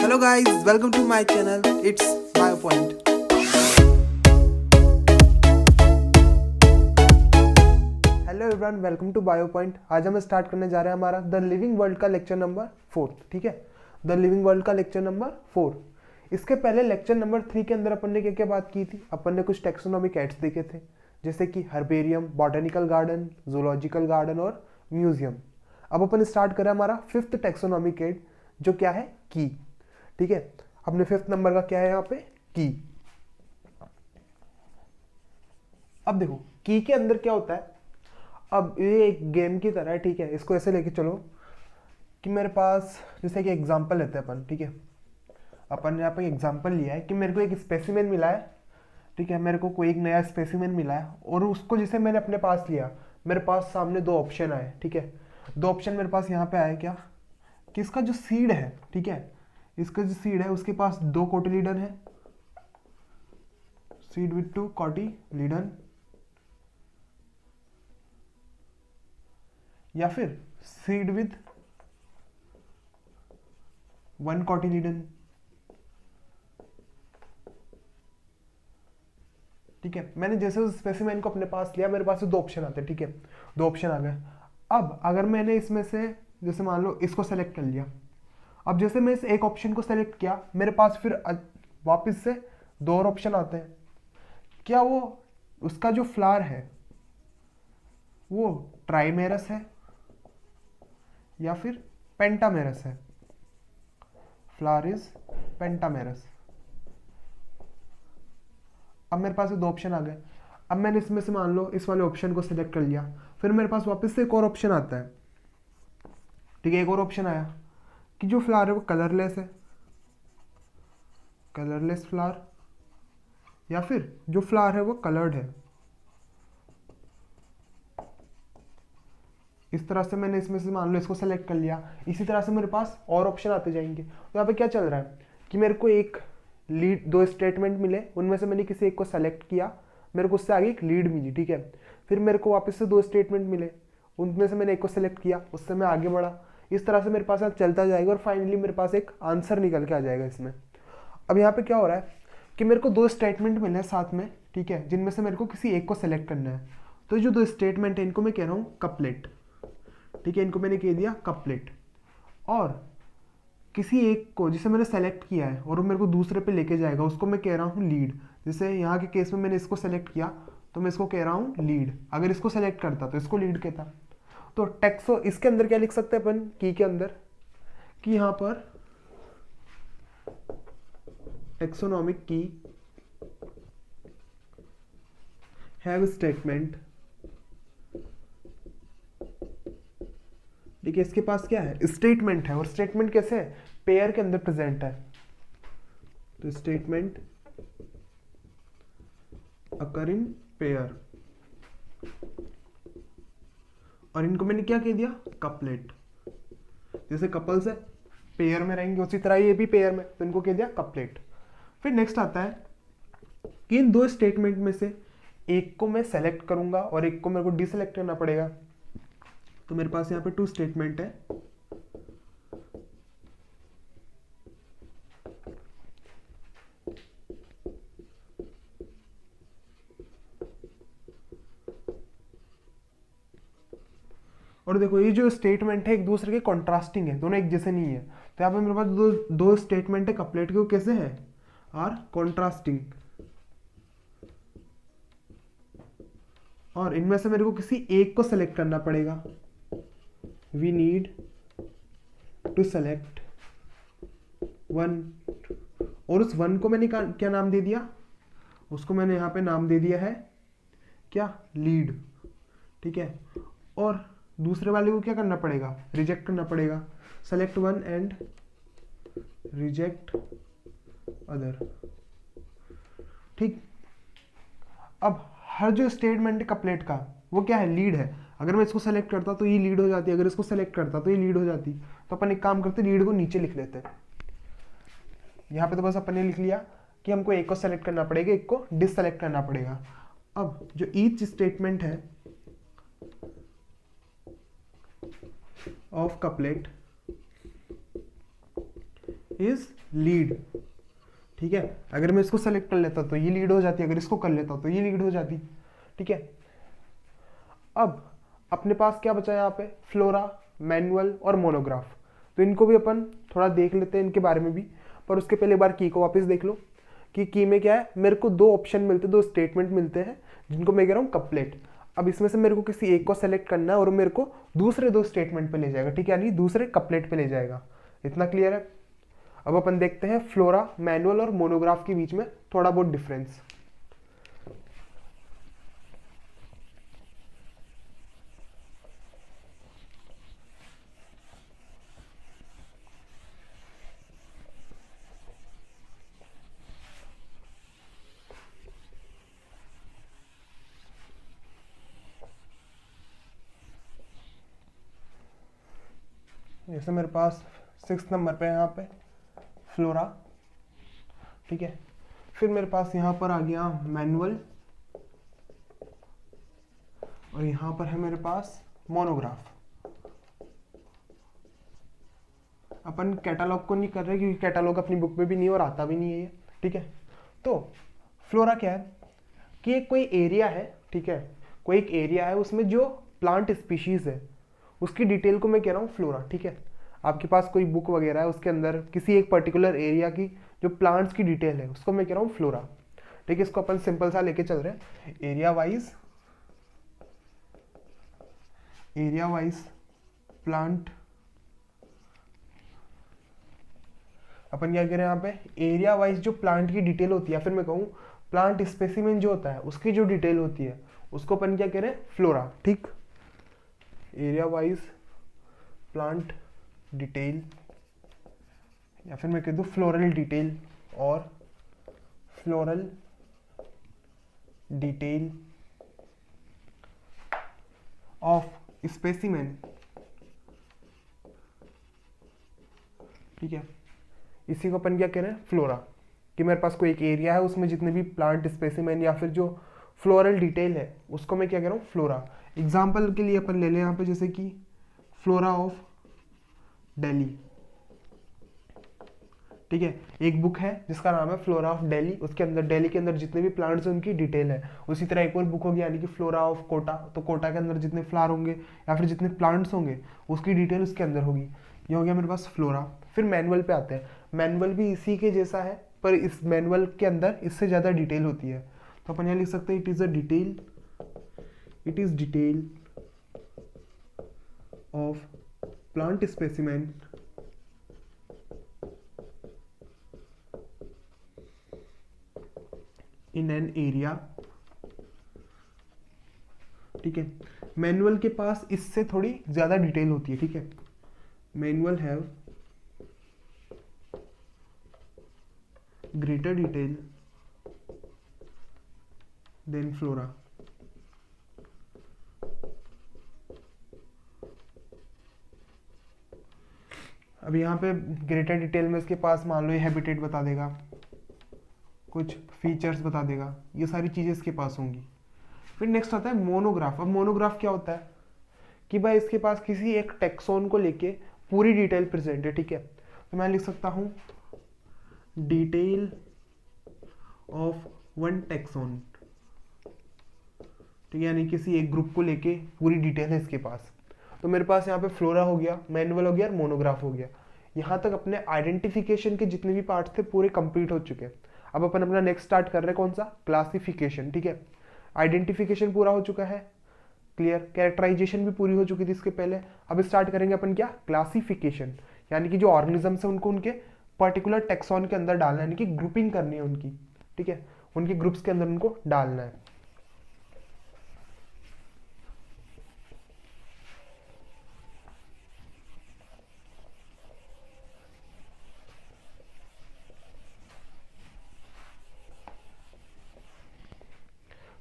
Hello guys, welcome to my channel. It's BioPoint. Hello everyone, welcome to BioPoint. आज हम start करने जा रहे हैं हमारा द लिविंग वर्ल्ड का लेक्चर नंबर 4. ठीक है, द लिविंग वर्ल्ड का लेक्चर नंबर 4. इसके पहले लेक्चर नंबर 3 के अंदर अपन ने क्या क्या बात की थी. अपन ने कुछ टेक्सोनॉमिक एड्स देखे थे, जैसे कि herbarium, botanical garden, zoological garden और म्यूजियम. अब अपन स्टार्ट करें हमारा 5th टेक्सोनॉमिक एड, जो क्या है, की. ठीक है, अपने 5th नंबर का क्या है यहाँ पे, की. अब देखो की के अंदर क्या होता है. अब ये एक गेम की तरह है. ठीक है, इसको ऐसे लेके चलो कि मेरे पास, जैसे कि एग्जांपल लेते हैं अपन. ठीक है, अपन ने यहाँ पे एग्जांपल लिया है कि मेरे को एक स्पेसिमेन मिला है. ठीक है, मेरे को कोई एक नया स्पेसिमेन मिला है और उसको जैसे मैंने अपने पास लिया, मेरे पास सामने दो ऑप्शन आए. ठीक है, दो ऑप्शन मेरे पास यहाँ पे आए क्या, कि इसका जो सीड है, ठीक है, इसका जो सीड है उसके पास 2 कोटिलीडन है, सीड विथ 2 कोटिलीडन, या फिर सीड विथ 1 कोटिलीडन. ठीक है, मैंने जैसे उस स्पेसिमेन को अपने पास लिया, मेरे पास 2 ऑप्शन आते हैं. ठीक है, 2 ऑप्शन आ गए. अब अगर मैंने इसमें से जैसे मान लो इसको सेलेक्ट कर लिया, अब जैसे मैं इस एक ऑप्शन को सेलेक्ट किया, मेरे पास फिर वापस से 2 और ऑप्शन आते हैं. क्या वो उसका जो फ्लावर है वो ट्राइमेरस है या फिर पेंटामेरस है. Flower is pentamerous. अब मेरे पास 2 ऑप्शन आ गए. अब मैंने इसमें से मान लो इस वाले ऑप्शन को सिलेक्ट कर लिया, फिर मेरे पास वापस से एक और ऑप्शन आता है. ठीक है, एक और ऑप्शन आया कि जो फ्लावर है वो कलरलेस है, कलरलेस फ्लावर, या फिर जो फ्लावर है वो कलर्ड है. इस तरह से मैंने इसमें से मान लो इसको सेलेक्ट कर लिया. इसी तरह से मेरे पास और ऑप्शन आते जाएंगे. तो यहाँ पे क्या चल रहा है कि मेरे को एक लीड, 2 स्टेटमेंट मिले, उनमें से मैंने किसी एक को सेलेक्ट किया, मेरे को उससे आगे एक लीड मिली. ठीक है, फिर मेरे को वापस से 2 स्टेटमेंट मिले, उनमें से मैंने एक को सेलेक्ट किया, उससे मैं आगे बढ़ा. इस तरह से मेरे पास चलता जाएगा और फाइनली मेरे पास एक आंसर निकल के आ जाएगा इसमें. अब यहाँ पे क्या हो रहा है कि मेरे को 2 स्टेटमेंट मिले हैं साथ में. ठीक है, जिनमें से मेरे को किसी एक को सेलेक्ट करना है. तो जो 2 स्टेटमेंट है इनको मैं कह रहा हूँ कपलेट. ठीक है, इनको मैंने कह दिया कपलेट. और किसी एक को जिसे मैंने सेलेक्ट किया है और वो मेरे को दूसरे पे लेके जाएगा, उसको मैं कह रहा हूँ लीड. जैसे यहाँ के केस में मैंने इसको सेलेक्ट किया तो मैं इसको कह रहा हूँ लीड. अगर इसको सेलेक्ट करता तो इसको लीड कहता. तो टेक्सो इसके अंदर क्या लिख सकते हैं अपन की के अंदर, कि यहाँ पर टेक्सोनॉमिक की हैव स्टेटमेंट. देखिए इसके पास क्या है, स्टेटमेंट है, और स्टेटमेंट कैसे है, पेयर के अंदर प्रेजेंट है. तो स्टेटमेंट अकर इन पेयर, और इनको मैंने क्या कह दिया, कपलेट. जैसे कपल्स है पेयर में रहेंगे, उसी तरह ये भी पेयर में, तो इनको कह दिया कपलेट. फिर नेक्स्ट आता है कि इन 2 स्टेटमेंट में से एक को मैं सेलेक्ट करूंगा और एक को मेरे को डिसेलेक्ट करना पड़ेगा. तो मेरे पास यहाँ पे 2 स्टेटमेंट है. और देखो ये जो स्टेटमेंट है एक दूसरे के कॉन्ट्रास्टिंग है, दोनों एक जैसे नहीं है. तो यहाँ पे मेरे पास दो स्टेटमेंट है कपलेट के, वो कैसे है, आर कॉन्ट्रास्टिंग. और इनमें से मेरे को किसी एक को सेलेक्ट करना पड़ेगा. वी नीड टू सेलेक्ट 1, और उस 1 को मैंने क्या नाम दे दिया, उसको मैंने यहाँ पे नाम दे दिया है क्या, लीड. ठीक है, और दूसरे वाले को क्या करना पड़ेगा, रिजेक्ट करना पड़ेगा. Select 1 and reject other. ठीक, अब हर जो स्टेटमेंट है कपलेट का वो क्या है, लीड है. अगर मैं इसको सेलेक्ट करता तो ये लीड हो जाती, अगर इसको सेलेक्ट करता तो ये लीड हो जाती. तो अपन एक काम करते, लीड को नीचे लिख लेते हैं. यहाँ पे तो बस अपन ने लिख लिया कि हमको एक को सेलेक्ट करना पड़ेगा, एक को डिससेलेक्ट करना पड़ेगा. अब जो ईच स्टेटमेंट है ऑफ कपलेट इज लीड। ठीक है, अगर मैं इसको सेलेक्ट कर लेता तो ये लीड हो जाती, अगर इसको कर लेता तो ये लीड हो जाती। ठीक है, अब अपने पास क्या बचा है यहाँ पे, फ्लोरा, मैनुअल और मोनोग्राफ। तो इनको भी अपन थोड़ा देख लेते हैं इनके बारे में भी, पर उसके पहले एक बार की को वापस देख लो कि की में क्या है, मेरे को दो ऑप्शन मिलते हैं, दो स्टेटमेंट मिलते हैं जिनको मैं कह रहा हूँ कपलेट। अब इसमें से मेरे को किसी एक को सेलेक्ट करना है और मेरे को दूसरे दो स्टेटमेंट पे ले जाएगा। ठीक है, यानी दूसरे कपलेट पे ले जाएगा। इतना क्लियर है। अब अपन देखते हैं फ्लोरा, मैनुअल और मोनोग्राफ के बीच में थोड़ा बहुत डिफरेंस। जैसे मेरे पास 6 नंबर पे यहाँ पे फ्लोरा। ठीक है, फिर मेरे पास यहाँ पर आ गया मैनुअल और यहाँ पर है मेरे पास मोनोग्राफ। अपन कैटालॉग को नहीं कर रहे क्योंकि कैटालॉग अपनी बुक में भी नहीं और आता भी नहीं है ये। ठीक है, तो फ्लोरा क्या है कि एक कोई एरिया है। ठीक है, कोई एक एरिया है, उसमें जो प्लांट स्पीशीज है उसकी डिटेल को मैं कह रहा हूँ फ्लोरा। ठीक है, आपके पास कोई बुक वगैरह है, उसके अंदर किसी एक पर्टिकुलर एरिया की जो प्लांट्स की डिटेल है उसको मैं कह रहा हूँ फ्लोरा। ठीक है, इसको अपन सिंपल सा लेके चल रहे हैं, एरिया वाइज प्लांट। अपन क्या कह रहे हैं यहाँ पे, एरिया वाइज जो प्लांट की डिटेल होती है, फिर मैं कहूँ प्लांट स्पेसिमेन जो होता है उसकी जो डिटेल होती है उसको अपन क्या कह रहे हैं, फ्लोरा। ठीक, एरिया वाइज प्लांट डिटेल, या फिर मैं कह दूँ फ्लोरल डिटेल और फ्लोरल डिटेल ऑफ स्पेसिमेन। ठीक है, इसी को अपन क्या कह रहे हैं, फ्लोरा। कि मेरे पास कोई एक एरिया है, उसमें जितने भी प्लांट स्पेसिमेन या फिर जो फ्लोरल डिटेल है उसको मैं क्या कह रहा हूँ, फ्लोरा। एग्जाम्पल के लिए अपन ले लें यहाँ पे, जैसे कि फ्लोरा ऑफ दिल्ली। ठीक है, एक बुक है जिसका नाम है फ्लोरा ऑफ दिल्ली, उसके अंदर दिल्ली के अंदर जितने भी प्लांट्स हैं उनकी डिटेल है। उसी तरह एक और बुक होगी यानी कि फ्लोरा ऑफ कोटा, तो कोटा के अंदर जितने फ्लावर होंगे या फिर जितने प्लांट्स होंगे उसकी डिटेल उसके अंदर होगी। ये हो गया मेरे पास फ्लोरा। फिर मैनुअल पे आते हैं, मैनुअल भी इसी के जैसा है पर इस मैनुअल के अंदर इससे ज़्यादा डिटेल होती है। तो अपन यहाँ लिख सकते हैं, it is detail of plant specimen in an area. ठीक है, मैनुअल के पास इससे थोड़ी ज्यादा डिटेल होती है। ठीक है, manual have greater detail than flora. अब यहाँ पे ग्रेटर डिटेल में इसके पास मान लो ये हैबिटेट बता देगा, कुछ फीचर्स बता देगा, ये सारी चीज़ें इसके पास होंगी। फिर नेक्स्ट आता है मोनोग्राफ। अब मोनोग्राफ क्या होता है कि भाई इसके पास किसी एक टेक्सोन को लेके पूरी डिटेल प्रेजेंट है। ठीक है, तो मैं लिख सकता हूँ डिटेल ऑफ वन टेक्सोन। ठीक है, यानी किसी एक ग्रुप को लेके पूरी डिटेल है इसके पास। तो मेरे पास यहाँ पे फ्लोरा हो गया, मैनुअल हो गया और मोनोग्राफ हो गया। यहाँ तक अपने आइडेंटिफिकेशन के जितने भी पार्ट्स थे पूरे कंप्लीट हो चुके हैं। अब अपन अपना नेक्स्ट स्टार्ट कर रहे हैं, कौन सा, क्लासिफिकेशन। ठीक है, आइडेंटिफिकेशन पूरा हो चुका है, क्लियर, कैरेक्टराइजेशन भी पूरी हो चुकी थी इसके पहले। अब स्टार्ट करेंगे अपन क्या, क्लासिफिकेशन, यानी कि जो ऑर्गेनिजम्स है उनको उनके पर्टिकुलर टेक्सॉन के अंदर डालना है, यानी कि ग्रुपिंग करनी है उनकी। ठीक है, उनके ग्रुप्स के अंदर उनको डालना है।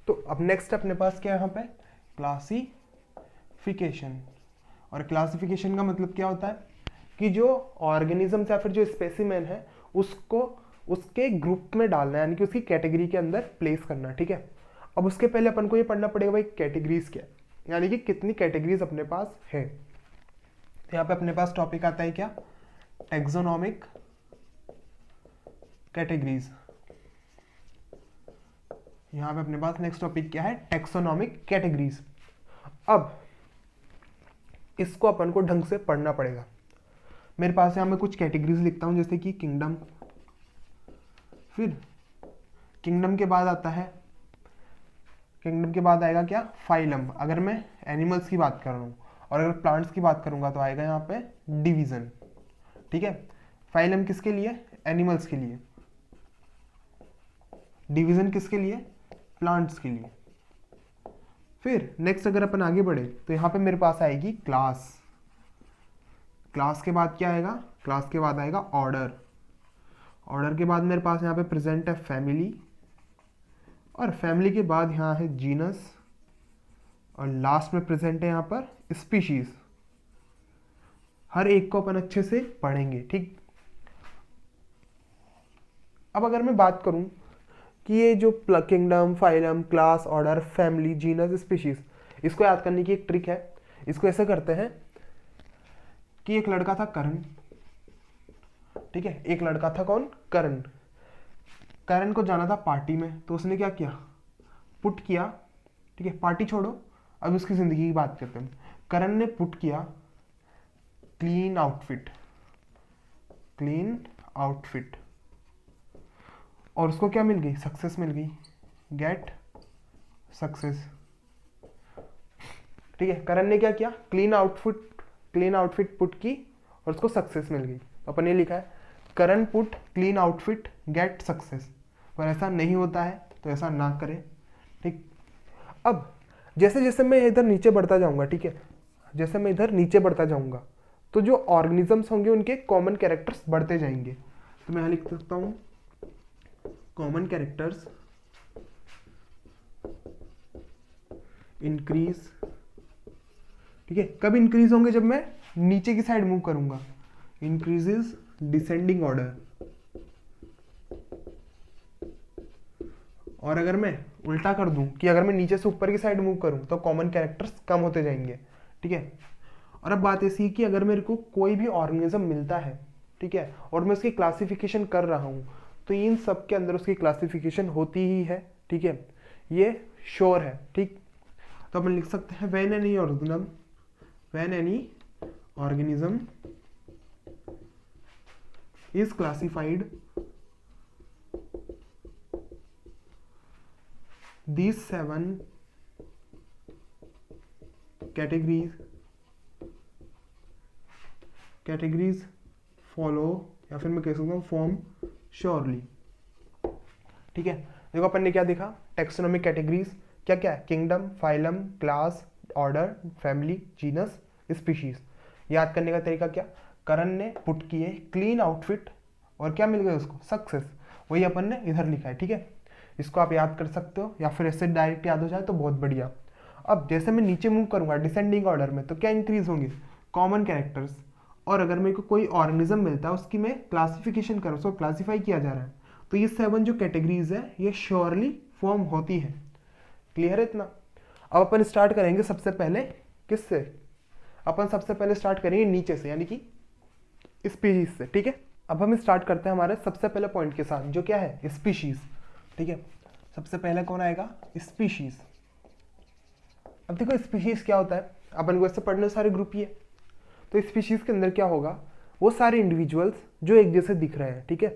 तो अब नेक्स्ट अपने पास क्या है यहाँ पे, क्लासिफिकेशन। और क्लासिफिकेशन का मतलब क्या होता है कि जो ऑर्गेनिज्म या फिर जो स्पेसिमेन है उसको उसके ग्रुप में डालना है, यानी कि उसकी कैटेगरी के अंदर प्लेस करना। ठीक है, अब उसके पहले अपन को ये पढ़ना पड़ेगा भाई कैटेगरीज क्या है, यानी कि कितनी कैटेगरीज अपने पास है। तो यहाँ पे अपने पास टॉपिक आता है क्या, टैक्सोनॉमिक कैटेगरीज। यहाँ पे अपने पास नेक्स्ट टॉपिक क्या है, टेक्सोनॉमिक कैटेगरीज। अब इसको अपन को ढंग से पढ़ना पड़ेगा। मेरे पास यहाँ मैं कुछ कैटेगरीज लिखता हूँ, जैसे कि किंगडम, फिर किंगडम के बाद आता है, किंगडम के बाद आएगा क्या, फाइलम, अगर मैं एनिमल्स की बात कर रहा हूँ, और अगर प्लांट्स की बात करूंगा तो आएगा यहाँ पे डिवीजन। ठीक है, फाइलम किसके लिए, एनिमल्स के लिए, डिवीजन किसके लिए, प्लांट्स के लिए। फिर नेक्स्ट अगर अपन आगे बढ़े तो यहाँ पे मेरे पास आएगी क्लास। क्लास के बाद क्या आएगा, क्लास के बाद आएगा ऑर्डर। ऑर्डर के बाद मेरे पास यहाँ पे प्रेजेंट है फैमिली, और फैमिली के बाद यहाँ है जीनस, और लास्ट में प्रेजेंट है यहाँ पर स्पीशीज। हर एक को अपन अच्छे से पढ़ेंगे, ठीक। अब अगर मैं बात करूं कि ये जो kingdom, phylum, class, order, family, genus, species, इसको याद करने की एक ट्रिक है। इसको ऐसे करते हैं कि एक लड़का था करण, ठीक है, एक लड़का था कौन, करण। करण को जाना था पार्टी में, तो उसने क्या किया, पुट किया, ठीक है, पार्टी छोड़ो, अब उसकी जिंदगी की बात करते हैं। करण ने पुट किया क्लीन आउटफिट, क्लीन आउटफिट, और उसको क्या मिल गई, सक्सेस मिल गई, गेट सक्सेस। ठीक है, करण ने क्या किया, क्लीन आउटफिट पुट की और उसको सक्सेस मिल गई। तो अपन ये लिखा है Karan put clean outfit get success. पर ऐसा नहीं होता है, तो ऐसा ना करें, ठीक। अब जैसे जैसे मैं इधर नीचे बढ़ता जाऊंगा, ठीक है, जैसे मैं इधर नीचे बढ़ता जाऊंगा तो जो ऑर्गेनिजम्स होंगे उनके कॉमन कैरेक्टर्स बढ़ते जाएंगे। तो मैं यहाँ लिख सकता हूँ कॉमन कैरेक्टर्स इंक्रीज। ठीक है, कब इंक्रीज होंगे, जब मैं नीचे की साइड मूव करूंगा, इंक्रीजेस डिसेंडिंग ऑर्डर। और अगर मैं उल्टा कर दूं कि अगर मैं नीचे से ऊपर की साइड मूव करूं तो कॉमन कैरेक्टर्स कम होते जाएंगे, ठीक है। और अब बात ऐसी है कि अगर मेरे को कोई भी ऑर्गेनिज्म मिलता है, ठीक है, और मैं उसकी क्लासिफिकेशन कर रहा हूं, तो इन सब के अंदर उसकी क्लासिफिकेशन होती ही है, ठीक है, ये श्योर है, ठीक। तो अपन लिख सकते हैं when any organism is classified these 7 categories follow, या फिर मैं कह सकता हूँ फॉर्म श्योरली। ठीक है, देखो अपन ने क्या देखा, टेक्सोनोमिक कैटेगरीज क्या क्या है, kingdom, phylum, class, order, family, genus, species. याद करने का तरीका क्या, करण ने पुट किए क्लीन आउटफिट और क्या मिल गया उसको, सक्सेस। वही अपन ने इधर लिखा है, ठीक है। इसको आप याद कर सकते हो, या फिर ऐसे डायरेक्ट याद हो जाए तो बहुत बढ़िया। अब जैसे मैं नीचे मूव करूंगा डिसेंडिंग ऑर्डर में, तो क्या इंक्रीज होंगे, कॉमन कैरेक्टर्स। और अगर मेरे को कोई ऑर्गेनिज्म मिलता है उसकी मैं क्लासिफिकेशन करूँ, उसको क्लासीफाई किया जा रहा है, तो ये 7 जो कैटेगरीज है ये श्योरली फॉर्म होती है। क्लियर है इतना। अब अपन स्टार्ट करेंगे सबसे पहले किससे, अपन सबसे पहले स्टार्ट करेंगे नीचे से, यानी कि स्पीशीज से, ठीक है। अब हम स्टार्ट करते हैं हमारे सबसे पहले पॉइंट के साथ, जो क्या है, स्पीशीज, ठीक है। सबसे पहले कौन आएगा, स्पीशीज। अब देखो स्पीशीज क्या होता है, अपन को ऐसे पढ़ने सारे ग्रुप ही है, तो स्पीशीज के अंदर क्या होगा, वो सारे इंडिविजुअल्स जो एक जैसे दिख रहे हैं, ठीक है,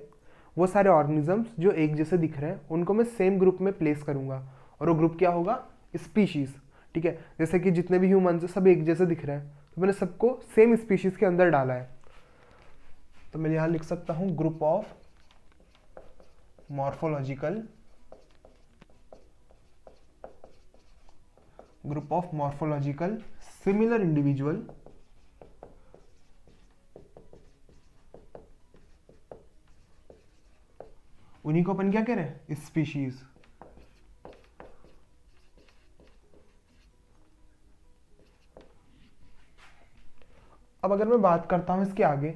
वो सारे ऑर्गेनिजम्स जो एक जैसे दिख रहे हैं उनको मैं सेम ग्रुप में प्लेस करूंगा, और वो ग्रुप क्या होगा, स्पीशीज, ठीक है। जैसे कि जितने भी ह्यूमंस सब एक जैसे दिख रहे हैं, तो मैंने सबको सेम स्पीशीज के अंदर डाला है। तो मैं यहां लिख सकता हूं group of morphological similar individual उन्हीं को अपन क्या कह रहे हैं, स्पीशीज। अब अगर मैं बात करता हूं इसके आगे,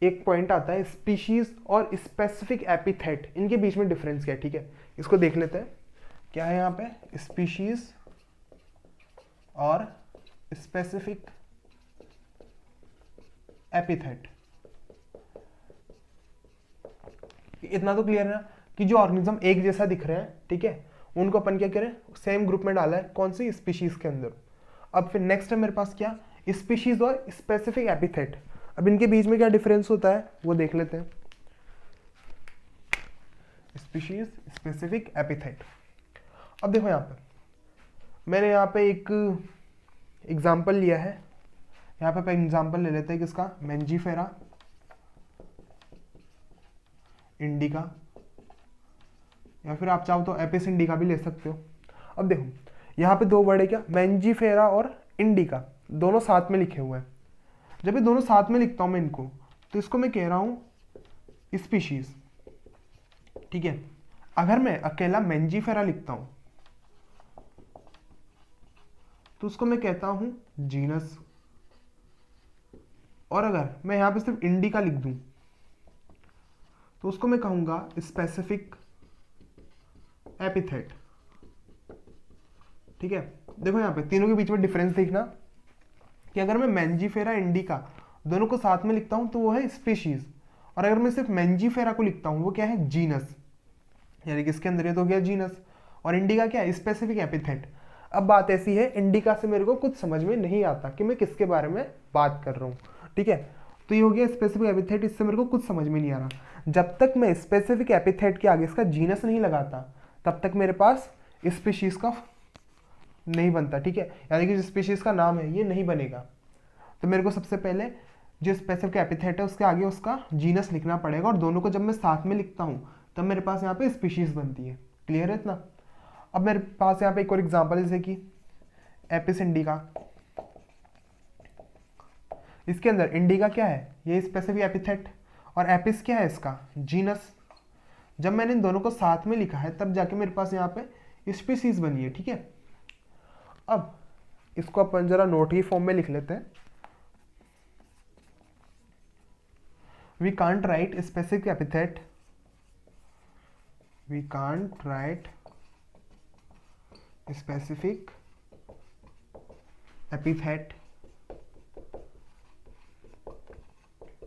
एक पॉइंट आता है स्पीशीज और स्पेसिफिक एपिथेट, इनके बीच में डिफरेंस क्या है, ठीक है, इसको देख लेते हैं। क्या है यहाँ पे, स्पीशीज और स्पेसिफिक एपिथेट। इतना तो क्लियर है ना कि जो ऑर्गेनिज्म एक जैसा दिख रहे हैं, ठीक है, उनको अपन क्या करें, सेम ग्रुप में डाला है, कौन सी, स्पीशीज के अंदर। अब फिर नेक्स्ट है मेरे पास क्या, स्पीशीज और स्पेसिफिक एपिथेट। अब इनके बीच में क्या डिफरेंस होता है वो देख लेते हैं। Species, specific, epithet. अब देखो यहाँ पे मैंने यहाँ पे एक एग्जाम्पल लिया है, यहाँ पे अपन एग्जाम्पल ले लेते हैं किसका, मैंजीफेरा इंडिका, या फिर आप चाहो तो एपिस इंडिका भी ले सकते हो। अब देखो यहाँ पे दो वर्ड है क्या, मैंजीफेरा और इंडिका, दोनों साथ में लिखे हुए हैं। जब ये दोनों साथ में लिखता हूं मैं इनको, तो इसको मैं कह रहा हूं स्पीशीज, ठीक है। अगर मैं अकेला मैंजीफेरा लिखता हूं तो उसको मैं कहता हूं जीनस, और अगर मैं यहां पे सिर्फ इंडिका लिख दूं तो उसको मैं कहूंगा स्पेसिफिक एपिथेट, ठीक है। देखो यहाँ पे तीनों के बीच में डिफरेंस देखना कि अगर मैं मैंजीफेरा इंडिका दोनों को साथ में लिखता हूं तो वो है स्पीशीज, और अगर मैं सिर्फ मैंजीफेरा को लिखता हूं वो क्या है, जीनस, यानी कि इसके अंदर ये तो गया जीनस, और इंडिका क्या है, स्पेसिफिक एपिथेट। अब बात ऐसी है, इंडिका से मेरे को कुछ समझ में नहीं आता कि मैं किसके बारे में बात कर रहा हूँ, ठीक है। तो ये हो गया स्पेसिफिक एपिथेट, इससे मेरे को कुछ समझ में नहीं आ रहा। जब तक मैं स्पेसिफिक एपिथेट के आगे इसका जीनस नहीं लगाता तब तक मेरे पास स्पीशीज का नहीं बनता, ठीक है, यानी कि जो स्पीशीज का नाम है ये नहीं बनेगा। तो मेरे को सबसे पहले जो स्पेसिफिक एपिथेट है उसके आगे उसका जीनस लिखना पड़ेगा, और दोनों को जब मैं साथ में लिखता हूँ तब मेरे पास यहाँ पे स्पीशीज बनती है। क्लियर है इतना। अब मेरे पास यहाँ पे एक और एग्जांपल, जैसे कि एपिस इंडिका, इसके अंदर इंडिका क्या है, ये स्पेसिफिक एपिथेट, और एपिस क्या है इसका, जीनस। जब मैंने इन दोनों को साथ में लिखा है तब जाके मेरे पास यहाँ पे स्पीशीज बनी है, ठीक है। अब इसको अपन जरा नोट की फॉर्म में लिख लेते हैं। We can't write specific epithet, we can't write specific epithet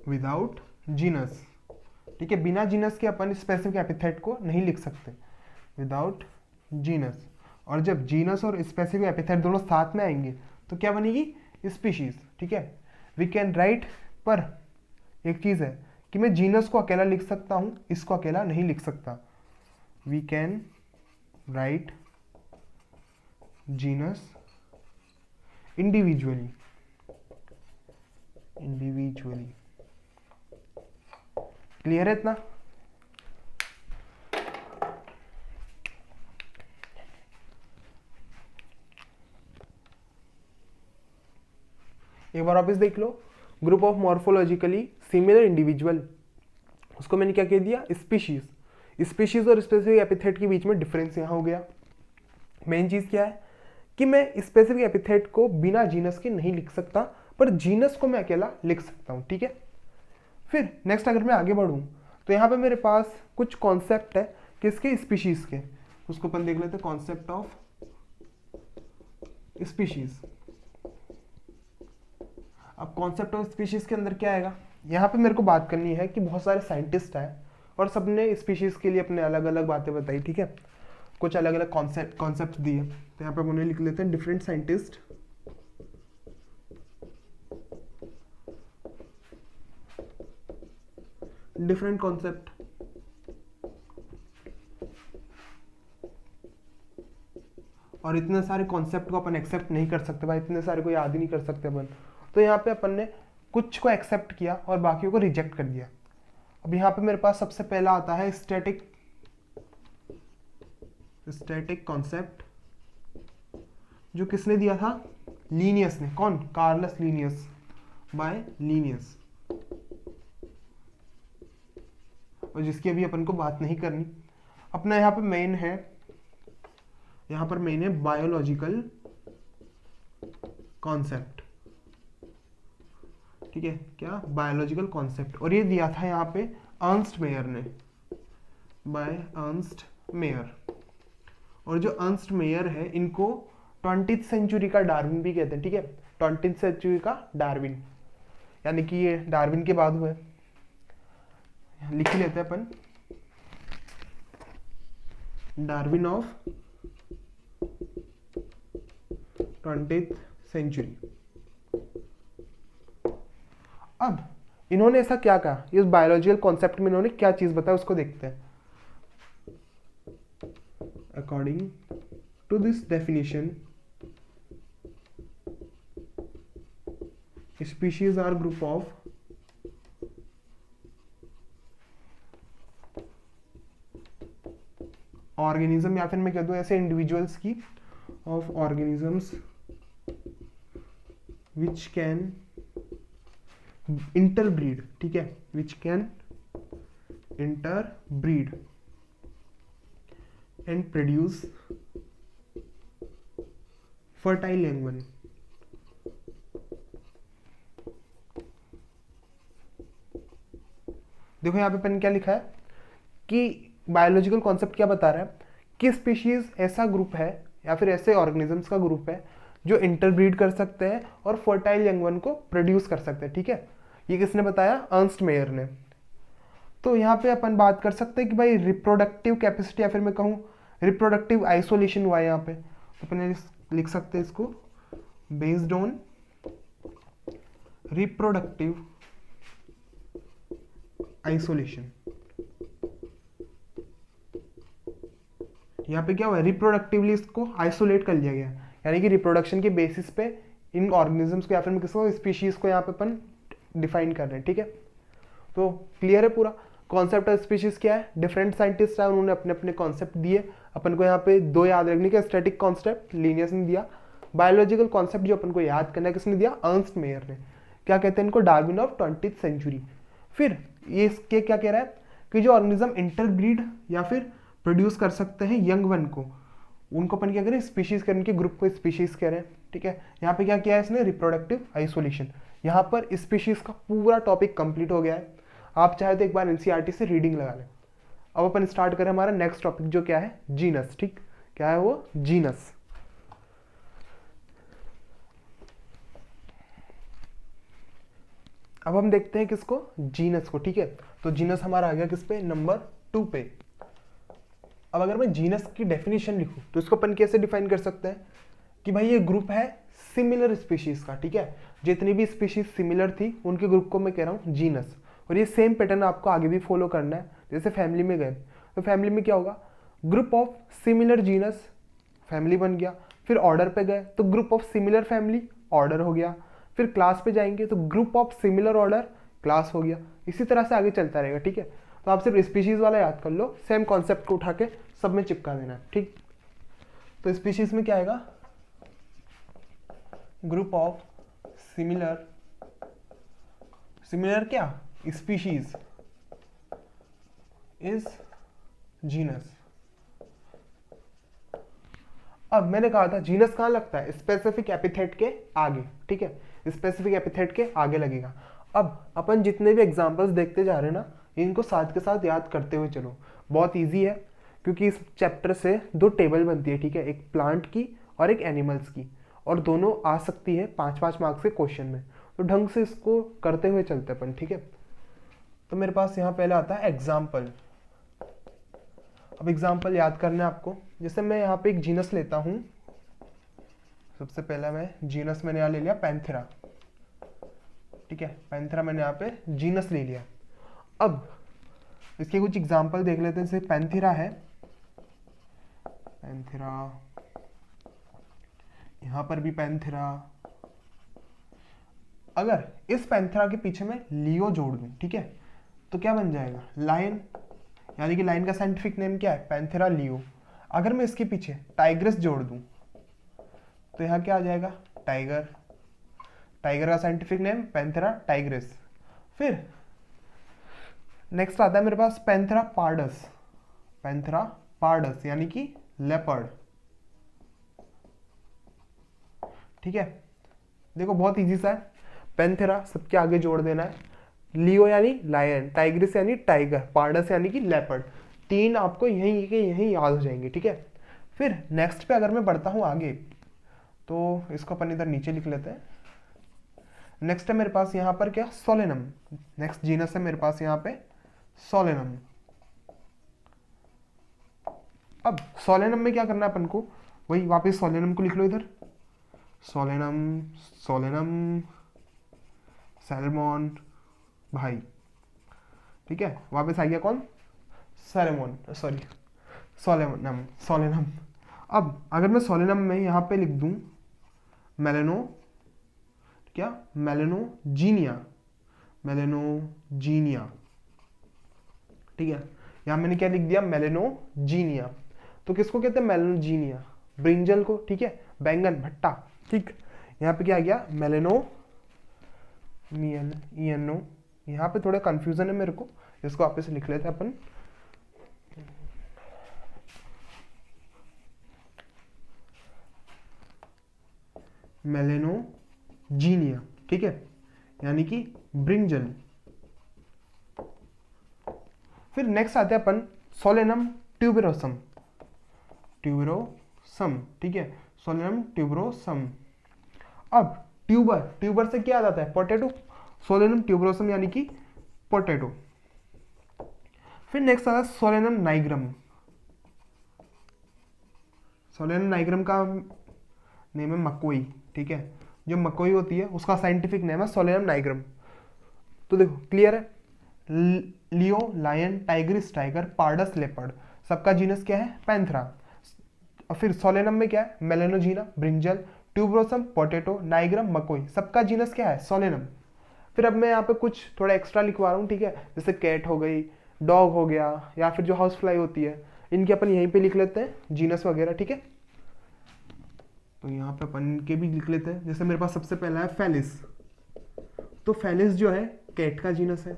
without genus, ठीक है। बिना जीनस के अपन स्पेसिफिक एपिथेट को नहीं लिख सकते, विदाउट जीनस। और जब जीनस और स्पेसिफिक एपिथेट दोनों साथ में आएंगे तो क्या बनेगी, स्पीशीज, ठीक है। वी कैन राइट, पर एक चीज है कि मैं जीनस को अकेला लिख सकता हूं, इसको अकेला नहीं लिख सकता। We can write genus individually, individually. Clear है इतना। एक बार वापस देख लो, group of morphologically similar individual, उसको मैंने क्या कह दिया, स्पीशीज। स्पीशीज और स्पेसिफिक एपिथेट के बीच में डिफरेंस यहाँ हो गया। मेन चीज क्या है कि मैं स्पेसिफिक एपिथेट को बिना जीनस के नहीं लिख सकता, पर जीनस को मैं अकेला लिख सकता हूँ, ठीक है। फिर नेक्स्ट अगर मैं आगे बढ़ूँ तो यहाँ पे मेरे पास कुछ कॉन्सेप्ट है किसके, स्पीशीज के, उसको अपन देख लेते हैं। Concept of species. अब कॉन्सेप्ट ऑफ स्पीशीज के अंदर क्या आएगा, यहाँ पे मेरे को बात करनी है कि बहुत सारे साइंटिस्ट हैं और सबने स्पीशीज के लिए अपने अलग अलग बातें बताई, ठीक है, कुछ अलग अलग कॉन्सेप्ट दिए। तो यहाँ पे हम उन्हें लिख लेते हैं, डिफरेंट साइंटिस्ट डिफरेंट कॉन्सेप्ट। और इतने सारे कॉन्सेप्ट को अपन एक्सेप्ट नहीं कर सकते भाई, इतने सारे को याद ही नहीं कर सकते अपन। तो यहाँ पे अपन ने कुछ को एक्सेप्ट किया और बाकियों को रिजेक्ट कर दिया। अब यहाँ पे मेरे पास सबसे पहला आता है स्टैटिक कॉन्सेप्ट, जो किसने दिया था, लीनियस ने। कौन, कार्लस लीनियस, बाय लीनियस, और जिसकी अभी अपन को बात नहीं करनी। अपना यहाँ पे मेन है, यहाँ पर मेन है बायोलॉजिकल कॉन्सेप्ट, ठीक है, क्या, बायोलॉजिकल कॉन्सेप्ट। और ये दिया था यहाँ पे अर्नस्ट मेयर ने, बाय अर्नस्ट मेयर। और जो अर्नस्ट मेयर है इनको 20th सेंचुरी का डार्विन भी कहते हैं, ठीक है, 20th सेंचुरी का डार्विन, यानी कि ये डार्विन के बाद हुए। लिख लेते हैं अपन डार्विन ऑफ 20th सेंचुरी। अब इन्होंने ऐसा क्या कहा, इस बायोलॉजिकल कॉन्सेप्ट में इन्होंने क्या चीज बताया उसको देखते हैं। According to this definition, species are group of organism, या फिर मैं कह दूं ऐसे इंडिविजुअल्स की, of organisms which can interbreed, ठीक है, which can interbreed and produce fertile young one. देखो यहाँ पे अपन क्या लिखा है कि बायोलॉजिकल कॉन्सेप्ट क्या बता रहा है कि स्पीशीज ऐसा ग्रुप है या फिर ऐसे ऑर्गेनिजम्स का ग्रुप है जो इंटरब्रीड कर सकते हैं और फर्टाइल यंग वन को प्रोड्यूस कर सकते हैं, ठीक है। ये किसने बताया, अर्नस्ट मेयर ने। तो यहाँ पे अपन बात कर सकते हैं कि भाई रिप्रोडक्टिव कैपेसिटी, या फिर मैं कहूँ रिप्रोडक्टिव आइसोलेशन हुआ है यहाँ पे, तो अपन लिख सकते हैं इसको बेस्ड ऑन रिप्रोडक्टिव आइसोलेशन। यहाँ पे क्या हुआ, रिप्रोडक्टिवली इसको आइसोलेट कर लिया गया, यानी कि रिप्रोडक्शन के बेसिस पे इन ऑर्गेनिजम्स को या फिर मैं किसको, स्पीशीज को यहाँ पे अपन डिफाइन कर रहे हैं, ठीक है। तो क्लियर है पूरा कॉन्सेप्ट ऑफ स्पीशीज क्या है। डिफरेंट साइंटिस्ट है, उन्होंने अपने अपने कॉन्सेप्ट दिए। अपन को यहाँ पे दो याद रखने के, स्टैटिक कॉन्सेप्ट लिनियस ने दिया, बायोलॉजिकल कॉन्सेप्ट जो अपन को याद करना है किसने दिया, अर्नस्ट मेयर ने। क्या कहते हैं इनको, डार्विन ऑफ 20th सेंचुरी। फिर ये इसके क्या कह रहा है कि जो ऑर्गेनिज्म इंटरब्रीड या फिर प्रोड्यूस कर सकते हैं यंग वन को, उनको अपन क्या करें, स्पीशीज करें, उनके ग्रुप को स्पीशीज कह रहे हैं, ठीक है। यहाँ पे क्या किया है इसने, रिप्रोडक्टिव आइसोलेशन। यहाँ पर स्पीशीज का पूरा टॉपिक कंप्लीट हो गया है। आप चाहे तो एक बार एनसीईआरटी से रीडिंग लगा लें। अब अपन स्टार्ट करें हमारा नेक्स्ट टॉपिक जो क्या है, जीनस, ठीक। क्या है वो, जीनस। अब हम देखते हैं किसको, जीनस को, ठीक है। तो जीनस हमारा आ गया किस पे, नंबर 2 पे। अब अगर मैं जीनस की डेफिनेशन लिखूं तो इसको अपन कैसे डिफाइन कर सकते हैं कि भाई ये ग्रुप है सिमिलर स्पीशीज का, ठीक है। जितनी भी स्पीशीज सिमिलर थी उनके ग्रुप को मैं कह रहा हूँ जीनस। और ये सेम पैटर्न आपको आगे भी फॉलो करना है। जैसे फैमिली में गए तो फैमिली में क्या होगा, group of similar genus family बन गया। फिर ऑर्डर पे गए तो group of similar family order हो गया। फिर क्लास पे जाएंगे तो group of similar order class हो गया। इसी तरह से आगे चलता रहेगा, ठीक है। तो आप सिर्फ स्पीशीज वाला याद कर लो, सेम कॉन्सेप्ट को उठा के सब में चिपका देना है, ठीक। तो स्पीशीज में क्या आएगा, ग्रुप ऑफ सिमिलर, सिमिलर क्या, स्पीशीज इज जीनस। अब मैंने कहा था जीनस कहाँ लगता है, स्पेसिफिक एपिथेट के आगे, ठीक है। स्पेसिफिक एपिथेट के आगे लगेगा। अब अपन जितने भी एग्जांपल्स देखते जा रहे हैं ना, इनको साथ के साथ याद करते हुए चलो। बहुत इजी है क्योंकि इस चैप्टर से दो टेबल बनती है, ठीक है, एक प्लांट की और एक एनिमल्स की, और दोनों आ सकती है 5-5 मार्क्स के क्वेश्चन में। तो ढंग से इसको करते हुए चलते अपन, ठीक है। तो मेरे पास यहाँ पहले आता है एग्जाम्पल। अब एग्जाम्पल याद करना है आपको। जैसे मैं यहाँ पे एक जीनस लेता हूँ, सबसे पहला मैं जीनस मैंने यहाँ ले लिया पैंथेरा, ठीक है। पैंथेरा मैंने यहाँ पे जीनस ले लिया। अब इसके कुछ एग्जाम्पल देख लेते हैं। जैसे पैंथेरा है, पैंथेरा, यहाँ पर भी पैंथेरा। अगर इस पैंथेरा के पीछे मैं लियो जोड़ दूं, ठीक है, तो क्या बन जाएगा, लायन। यानी कि लायन का साइंटिफिक नेम क्या है, पैंथेरा लियो। अगर मैं इसके पीछे टाइग्रेस जोड़ दूं तो यहाँ क्या आ जाएगा, टाइगर। टाइगर का साइंटिफिक नेम पैंथेरा टाइग्रेस। फिर नेक्स्ट आता है मेरे पास पैंथेरा पार्डस, पैंथेरा पार्डस यानी कि लेपर्ड, ठीक है। देखो बहुत इजी सा है, पैंथेरा सबके आगे जोड़ देना है, लियो यानी लायन, टाइग्रिस यानी टाइगर, पार्डस यानी कि लेपर्ड। तीन आपको यहीं के यहीं याद हो जाएंगे, ठीक है। फिर नेक्स्ट पे अगर मैं बढ़ता हूं आगे तो इसको अपन इधर नीचे लिख लेते हैं। नेक्स्ट है मेरे पास यहाँ पर क्या, सोलेनम। नेक्स्ट जीनस है मेरे पास यहाँ पे सोलेनम। अब सोलेनम में क्या करना है अपन को, वही वापस सोलेनम को लिख लो इधर, सोलेनम, सोलेनम, सैल्मोन भाई, ठीक है। वापस आ गया कौन, सैल्मोन, सॉरी सोलेनम, सोलेनम। अब अगर मैं सोलेनम में यहाँ पे लिख दूँ मेलेनो, क्या, मेलेनोजीनिया, मेलेनोजीनिया, ठीक है। यहाँ मैंने क्या लिख दिया, मेलेनोजीनिया। तो किसको कहते हैं, मेलेनोजीनिया, ब्रिंजल को, ठीक है, बैंगन भट्टा, ठीक। यहाँ पे क्या आ गया, मेलेनो, ईएनओ, यहाँ पे थोड़ा कंफ्यूजन है मेरे को, इसको आप से लिख लेते हैं अपन, मेलेनोजीनिया, ठीक है, यानी कि ब्रिंजल। फिर नेक्स्ट आते हैं अपन सोलेनम ट्यूबरोसम, ट्यूबरोसम, ठीक है, सोलेनम ट्यूबरोसम। अब ट्यूबर, ट्यूबर से क्या आ जाता है, पोटैटो, सोलेनम ट्यूबरोसम यानी कि पोटैटो। फिर नेक्स्ट आता है सोलेनम नाइग्रम, सोलेनम नाइग्रम का नेम है मकोई, ठीक है, जो मकोई होती है उसका साइंटिफिक नेम है सोलेनम नाइग्रम। तो देखो क्लियर है, leo lion, tigris tiger, pardus leopard, सबका जीनस क्या है, पैंथरा। फिर सोलेनम में क्या है, melongena brinjal, tuberosum potato, nigrum मकोई, सबका जीनस क्या है, सोलेनम। फिर अब मैं यहाँ पे कुछ थोड़ा एक्स्ट्रा लिखवा रहा हूँ, ठीक है, जैसे कैट हो गई, डॉग हो गया, या फिर जो हाउस फ्लाई होती है, इनके अपन यहीं पे लिख लेते हैं जीनस वगैरह, ठीक है। तो यहाँ पे अपन के भी लिख लेते हैं, जैसे मेरे पास सबसे पहला है फेलिस, तो फेलिस जो है कैट का जीनस है।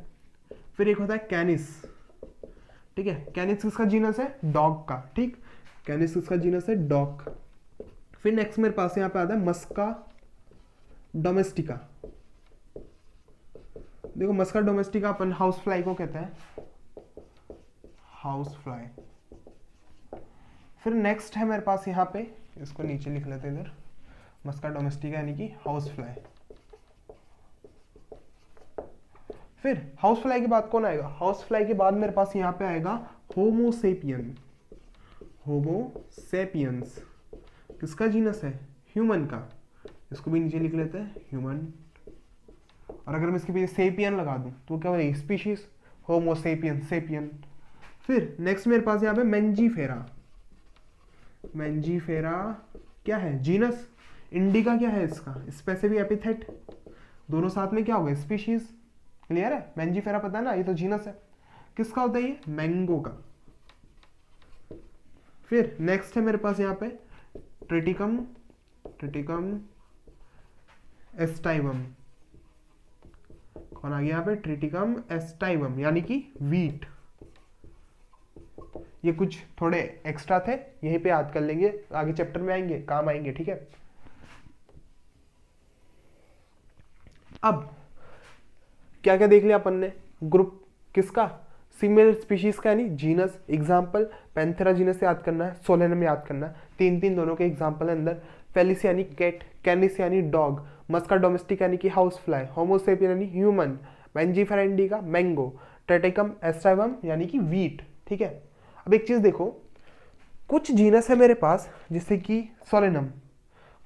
फिर एक होता है कैनिस, ठीक है, कैनिस किसका जीनस है, डॉग का, ठीक, कैनिस किसका जीनस है, डॉग। फिर नेक्स्ट मेरे पास यहाँ पे आता है मस्का डोमेस्टिका, देखो मस्का डोमेस्टिका अपन हाउस फ्लाई को कहते हैं, हाउस फ्लाई। फिर नेक्स्ट है मेरे पास यहाँ पे, इसको नीचे लिख लेते हैं इधर, मस्का डोमेस्टिका यानी कि हाउस फ्लाई। फिर हाउस फ्लाई के बाद कौन आएगा, हाउस फ्लाई के बाद मेरे पास यहाँ पे आएगा होमोसेपियन, होमोसेपियंस, किसका जीनस है, ह्यूमन का, इसको भी नीचे लिख लेते हैं ह्यूमन। और अगर मैं इसके पीछे सेपियन लगा दूं तो क्या बनेगी, स्पीशीज, होमोसेपियन, सेपियन। फिर नेक्स्ट मेरे पास यहाँ पे मेंजीफेरा, मेंजीफेरा क्या है, जीनस, इंडिका क्या है इसका, स्पेसिफिक एपिथेट, दोनों साथ में क्या होगा, स्पीशीज। क्लियर है, मेंजीफेरा पता है ना, ये तो जीनस है, किसका होता है ये, मैंगो का। फिर नेक्स्ट है मेरे पास यहाँ पे ट्रिटिकम, ट्रिटिकम एस्टाइवम, कौन आ गया यहाँ पे, ट्रिटिकम एस्टाइवम यानी कि वीट। ये कुछ थोड़े एक्स्ट्रा थे, यहीं पे याद कर लेंगे, आगे चैप्टर में आएंगे, काम आएंगे, ठीक है। अब क्या क्या देख लिया अपन ने, ग्रुप किसका, सिमिलर स्पीशीज का यानी जीनस, एग्जाम्पल पैंथेरा जीनस याद करना है, सोलेनम याद करना है, तीन तीन दोनों के एग्जाम्पल है अंदर, फेलिस यानी कैट, कैनिस यानी डॉग, मस्का डोमेस्टिक यानी कि हाउस फ्लाई, होमोसेपियन यानी ह्यूमन, मेंजीफेरा इंडिका मैंगो, ट्रेटिकम एस्टाइवम यानी कि वीट, ठीक है। अब एक चीज देखो, कुछ जीनस है मेरे पास जैसे कि सोलेनम,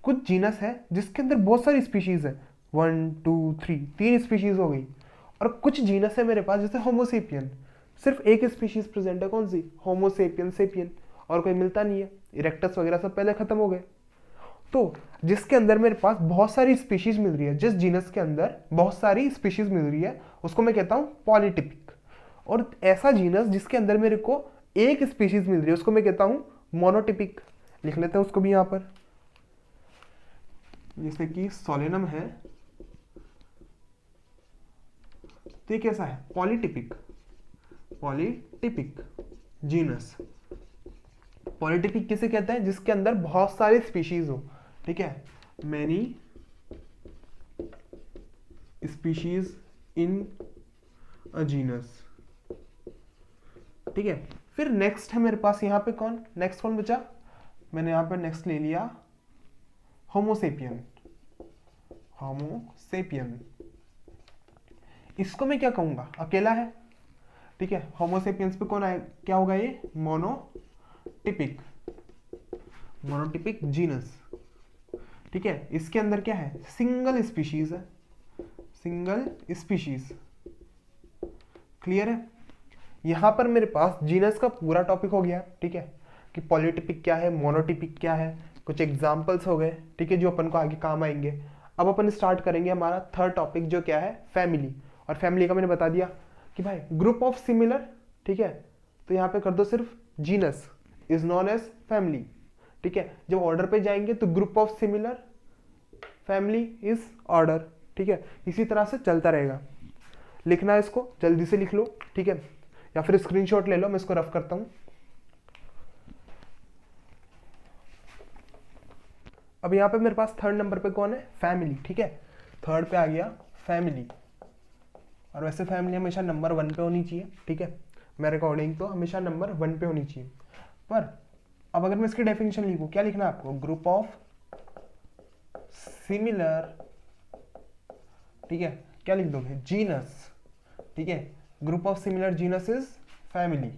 कुछ जीनस है जिसके अंदर बहुत सारी स्पीशीज है, 1 2 3, तीन स्पीशीज हो गई। और कुछ जीनस है मेरे पास जैसे होमोसेपियन, सिर्फ एक स्पीशीज प्रेजेंट है, कौन सी, होमोसेपियन सेपियन, और कोई मिलता नहीं है, इरेक्टस वगैरह सब पहले खत्म हो गए। तो जिसके अंदर मेरे पास बहुत सारी स्पीशीज मिल रही है, जिस जीनस के अंदर बहुत सारी स्पीशीज मिल रही है, उसको मैं कहता हूं पॉलीटिपिक। और ऐसा जीनस जिसके अंदर मेरे को एक स्पीशीज मिल रही है, उसको मैं कहता हूं मोनोटिपिक। लिख लेते हैं उसको भी यहां पर, जैसे कि सोलेनम है, तो ये कैसा है, पॉलीटिपिक, पॉलीटिपिक जीनस। पॉलीटिपिक किसे कहते हैं, जिसके अंदर बहुत सारे स्पीशीज हो, ठीक है, many species in a genus, ठीक है। फिर नेक्स्ट है मेरे पास यहाँ पे कौन, नेक्स्ट कौन बचा, मैंने यहाँ पे नेक्स्ट ले लिया होमोसेपियन, होमोसेपियन, इसको मैं क्या कहूंगा, अकेला है, ठीक है। होमोसेपियंस पे कौन आए, क्या होगा ये, मोनो मोनोटिपिक, मोनोटिपिक जीनस, ठीक है। इसके अंदर क्या है, सिंगल स्पीशीज है, सिंगल स्पीशीज, क्लियर है। यहां पर मेरे पास जीनस का पूरा टॉपिक हो गया, ठीक है, कि पॉलीटिपिक क्या है, मोनोटिपिक क्या है, कुछ एग्जाम्पल्स हो गए, ठीक है, जो अपन को आगे काम आएंगे। अब अपन स्टार्ट करेंगे हमारा थर्ड टॉपिक, जो क्या है, फैमिली। और फैमिली का मैंने बता दिया कि भाई ग्रुप ऑफ सिमिलर, ठीक है, तो यहाँ पे कर दो सिर्फ genus is known as family, ठीक है। जब ऑर्डर पे जाएंगे तो group of similar, family is order, ठीक है। इसी तरह से चलता रहेगा। लिखना है इसको, जल्दी से लिख लो, ठीक है, या फिर स्क्रीनशॉट ले लो, मैं इसको रफ करता हूं। अब यहाँ पे मेरे पास थर्ड नंबर पे कौन है, फैमिली, ठीक है। थर्ड पे आ गया फैमिली, और वैसे फैमिली हमेशा नंबर 1 पे होनी चाहिए, ठीक है, मेरे अकॉर्डिंग तो हमेशा नंबर 1 पे होनी चाहिए। पर अब अगर मैं इसकी डेफिनेशन लिखूं, क्या लिखना है आपको, ग्रुप ऑफ सिमिलर, ठीक है, क्या लिख दोगे, जीनस, ठीक है, group of similar genus is family,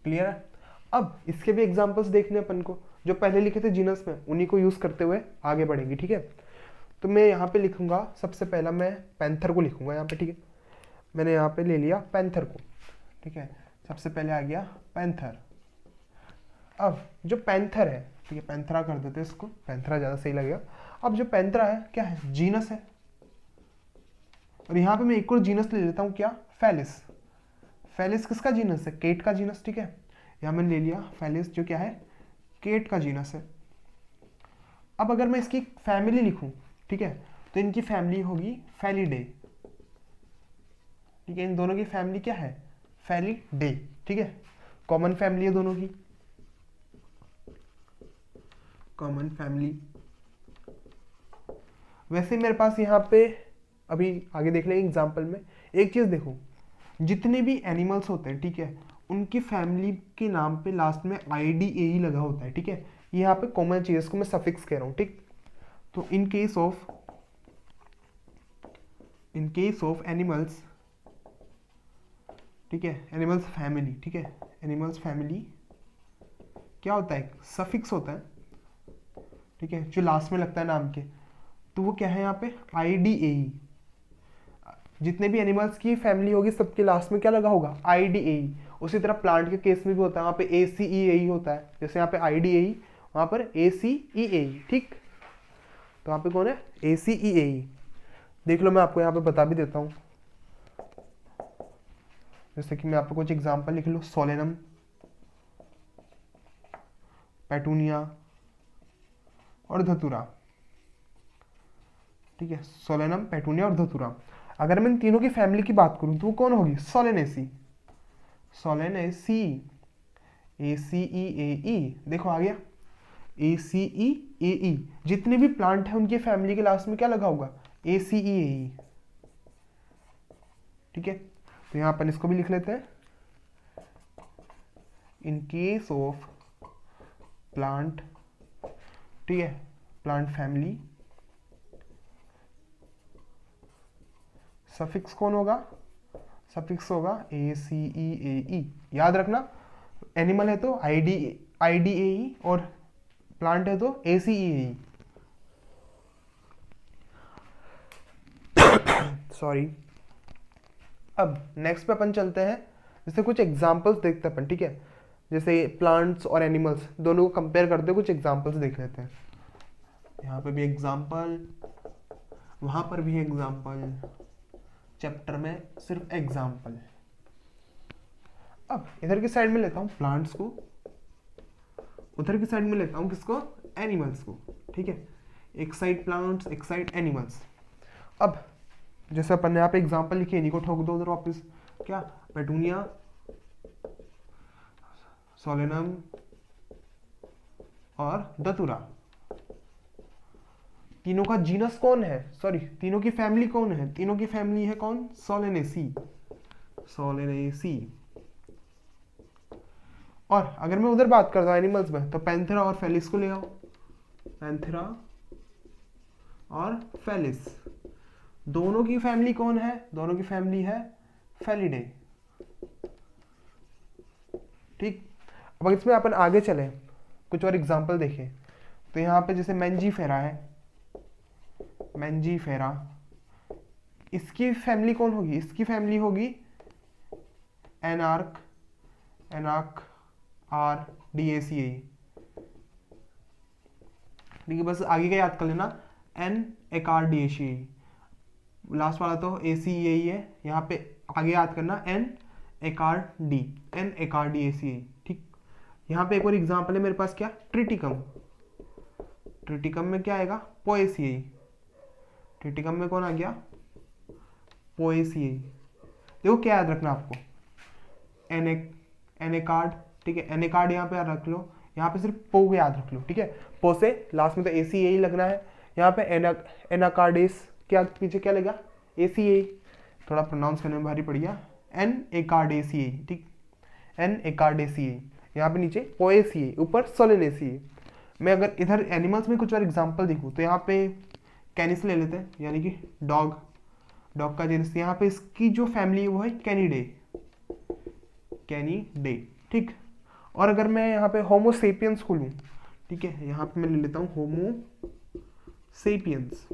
clear है। अब इसके भी एग्जांपल्स देखने अपन को, जो पहले लिखे थे जीनस में, उन्हीं को यूज करते हुए आगे बढ़ेंगे, ठीक है। तो मैं यहाँ पे लिखूंगा, सबसे पहला मैं पैंथर को लिखूंगा यहाँ पे, ठीक है। मैंने यहाँ पे ले लिया पैंथर को, ठीक है, सबसे पहले आ गया पैंथर। अब जो पैंथर है, ठीक है, पैंथरा कर देते हैं इसको, पैंथरा ज्यादा सही लगेगा। अब जो पैंथरा है क्या है, जीनस है। और यहाँ पे मैं एक और जीनस ले लेता हूँ, क्या, फैलिस। फैलिस किसका जीनस है, केट का जीनस, ठीक है। यहाँ मैंने ले लिया फैलिस, जो क्या है, केट का जीनस है। अब अगर मैं इसकी फैमिली लिखूं, ठीक है, तो इनकी फैमिली होगी फैलिडे, ठीक है। इन दोनों की फैमिली क्या है, फैलिडे, ठीक है। कॉमन फैमिली है दोनों की, कॉमन फैमिली। वैसे मेरे पास यहाँ पे अभी आगे देख लेंगे एग्जाम्पल में। एक चीज देखो, जितने भी एनिमल्स होते हैं, ठीक है, उनकी फैमिली के नाम पे लास्ट में IDAE लगा होता है, ठीक है। यहाँ पे कॉमन चीज, इसको मैं सफिक्स कह रहा हूँ, ठीक। तो इन केस ऑफ एनिमल्स, ठीक है, एनिमल्स फैमिली, ठीक है, एनिमल्स फैमिली क्या होता है, सफिक्स होता है, ठीक है, जो लास्ट में लगता है नाम के। तो वो क्या है यहाँ पे, IDAE। जितने भी एनिमल्स की फैमिली होगी, सबके लास्ट में क्या लगा होगा, IDAE। उसी तरह प्लांट के केस में भी होता है, वहाँ पे ACEAE होता है, जैसे यहाँ पे IDAE, वहाँ पर ACEAE, ठीक। तो यहाँ पे कौन है, ACEAE। देख लो, मैं आपको यहाँ पे बता भी देता हूँ, जैसे कि मैं आपको कुछ एग्जांपल लिख लूँ, सोलेनम, पेटूनिया और धतूरा, ठीक है, सोलेनम, पेटूनिया और धतूरा। अगर मैं इन तीनों की फैमिली की बात करूं तो वो कौन होगी, सोलेनेसी, सोलेनेसी, ACEAE, देखो आ गया, ACEAE। जितने भी प्लांट है उनकी फैमिली के लास्ट में क्या लगा होगा, ACEAE, ठीक है। तो यहां अपन इसको भी लिख लेते हैं, इन केस ऑफ प्लांट, ठीक है, प्लांट फैमिली, सफिक्स कौन होगा, सफिक्स होगा ACEAE। याद रखना, एनिमल है तो IDAE और प्लांट है तो ACEAE। सॉरी। अब नेक्स्ट पे अपन चलते हैं, जैसे कुछ एग्जांपल्स देखते हैं अपन, ठीक है, जैसे प्लांट्स और एनिमल्स दोनों को कंपेयर करते हुए कुछ एग्जांपल्स देख लेते हैं। यहाँ पे भी एग्जांपल, वहां पर भी एग्जांपल, चैप्टर में सिर्फ एग्जांपल। अब इधर की साइड में लेता हूं प्लांट्स को, उधर की साइड में लेता हूं किसको, एनिमल्स को, ठीक है। एक साइड प्लांट्स, एक साइड एनिमल्स। अब जैसे अपन ने यहाँ पे एग्जांपल लिखे, इन्हीं को ठोक दो उधर वापस, क्या, पेटूनिया, सोलेनम और धतूरा। तीनों का जीनस कौन है, सॉरी, तीनों की फैमिली कौन है, तीनों की फैमिली है कौन, सोलेनेसी, सोलेनेसी। और अगर मैं उधर बात करता हूं एनिमल्स में, तो पैंथेरा और फेलिस को ले आओ, पैंथेरा और फेलिस, दोनों की फैमिली कौन है, दोनों की फैमिली है फेलिडे, ठीक। अब अगर इसमें अपन आगे चले, कुछ और एग्जाम्पल देखें, तो यहाँ पे जैसे मैंजीफेरा है, मैंजीफेरा, इसकी फैमिली कौन होगी? इसकी फैमिली होगी एनार्क, एनार्क R D A C A. ठीक है, बस आगे का याद कर लेना, एन एकार D A C A, last वाला तो ए सी ए ही है, यहाँ पे आगे याद करना एन एकार डी, एन एकार डी ए सी ए। ठीक, यहाँ पे एक और एग्जाम्पल है मेरे पास, क्या? ट्रिटिकम, ट्रिटिकम में क्या आएगा? पोएसियाई, ट्रिटिकम में कौन आ गया? पोएसियाई। देखो क्या याद रखना आपको, एनेकार्ड, ठीक है, एनेकार्ड यहाँ पे रख लो, यहाँ पे सिर्फ पो को याद रख लो, ठीक है, पो से लास्ट में तो ए सी ए ही लगना है। यहाँ पे एनाकार्डिस, क्या पीछे क्या लगा? ए सी ए, थोड़ा प्रोनाउंस करने में भारी पड़ गया, एन एकार्डेसिए, ठीक, एन एकार्डेसिए, यहाँ पे नीचे पोएसिए, ऊपर सोलेनेसिए। मैं अगर इधर एनिमल्स में कुछ और एग्जांपल देखूँ तो यहाँ पे कैनिस ले लेते हैं, यानी कि डॉग, डॉग का जीनस, यहाँ पे इसकी जो फैमिली है वो है कैनिडे, कैनिडे, ठीक। और अगर मैं यहाँ पे होमो सेपियंस को लूँ, ठीक है, यहाँ पे मैं ले लेता हूँ होमो सेपियंस,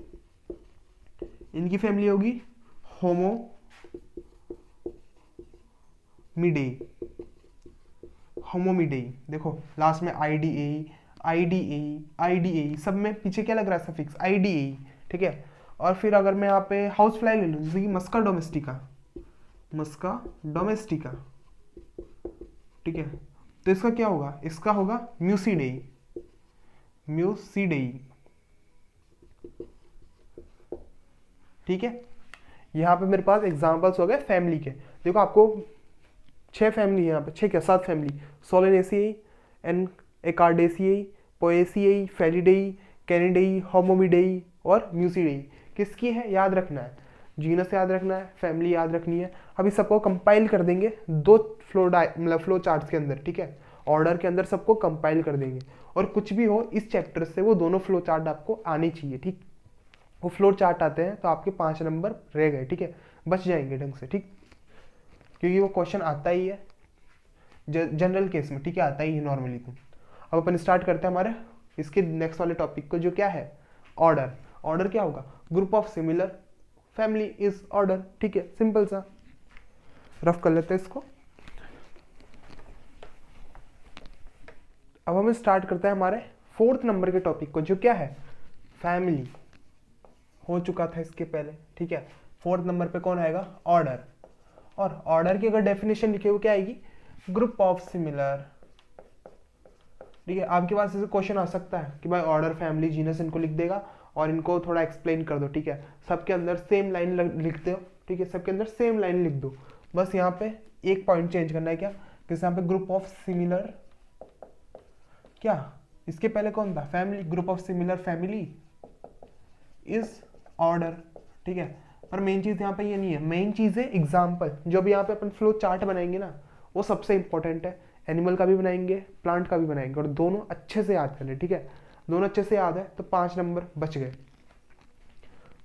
इनकी फैमिली होगी होमो मिडेई, होमोमिडेई। देखो लास्ट में I D A, I D A, I D A, सब में पीछे क्या लग रहा है? सफिक्स आई डी ए, ठीक है। और फिर अगर मैं यहाँ पे हाउस फ्लाई ले लूँ, जैसे कि मस्का डोमेस्टिका, मस्का डोमेस्टिका, ठीक है, तो इसका क्या होगा? इसका होगा म्यूसिडेई, म्यूसिडेई, ठीक है। यहाँ पे मेरे पास एग्जांपल्स हो गए फैमिली के। देखो आपको 6 फैमिली है यहाँ पे, 6 क्या 7 फैमिली, सोलेनेसियाई, एन एकार्डेसियाई, पोएसियाई, फेलिडेई, कैनिडेई, होमोमिडेई और म्यूसिडेई। किसकी है? याद रखना है, जीनस याद रखना है, फैमिली याद रखनी है। अब इस सबको कंपाइल कर देंगे 2 फ्लो चार्ट्स के अंदर, ठीक है, ऑर्डर के अंदर सबको कंपाइल कर देंगे। और कुछ भी हो इस चैप्टर से वो दोनों फ्लो चार्ट आपको आने चाहिए, ठीक। वो फ्लो चार्ट आते हैं तो आपके 5 नंबर रह गए, ठीक है, बच जाएंगे ढंग से, ठीक, क्योंकि वो क्वेश्चन आता ही है जनरल केस में, ठीक है, आता ही है नॉर्मली। तो अब अपन स्टार्ट करते हैं हमारे इसके नेक्स्ट वाले टॉपिक को, जो क्या है? ऑर्डर। ऑर्डर क्या होगा? Group of similar family is order, ठीक है, सिंपल सा। रफ कर लेते हैं इसको। अब हम स्टार्ट करते हैं हमारे 4th नंबर के टॉपिक को, जो क्या है? फैमिली। हो चुका था इसके पहले, ठीक है। 4th नंबर पे कौन आएगा? ऑर्डर। और ऑर्डर की अगर डेफिनेशन लिखे हो क्या आएगी? ग्रुप ऑफ सिमिलर, ठीक है। आपके पास ऐसे क्वेश्चन आ सकता है कि भाई ऑर्डर, फैमिली, जीनस इनको लिख देगा और इनको थोड़ा एक्सप्लेन कर दो, ठीक है, सबके अंदर सेम लाइन लिखते हो, ठीक है, सबके अंदर सेम लाइन लिख दो। बस यहाँ पे एक पॉइंट चेंज करना है, क्या? जैसे यहाँ पे ग्रुप ऑफ सिमिलर, क्या इसके पहले कौन था? Family, group of similar family is order, ठीक है। पर मेन चीज यहाँ पे ये नहीं है, मेन चीज है एग्जाम्पल। जो भी यहाँ पे अपन फ्लो चार्ट बनाएंगे ना, वो सबसे इंपॉर्टेंट है। एनिमल का भी बनाएंगे, प्लांट का भी बनाएंगे, और दोनों अच्छे से याद करने, ठीक है, दोनों अच्छे से याद है तो 5 नंबर बच गए।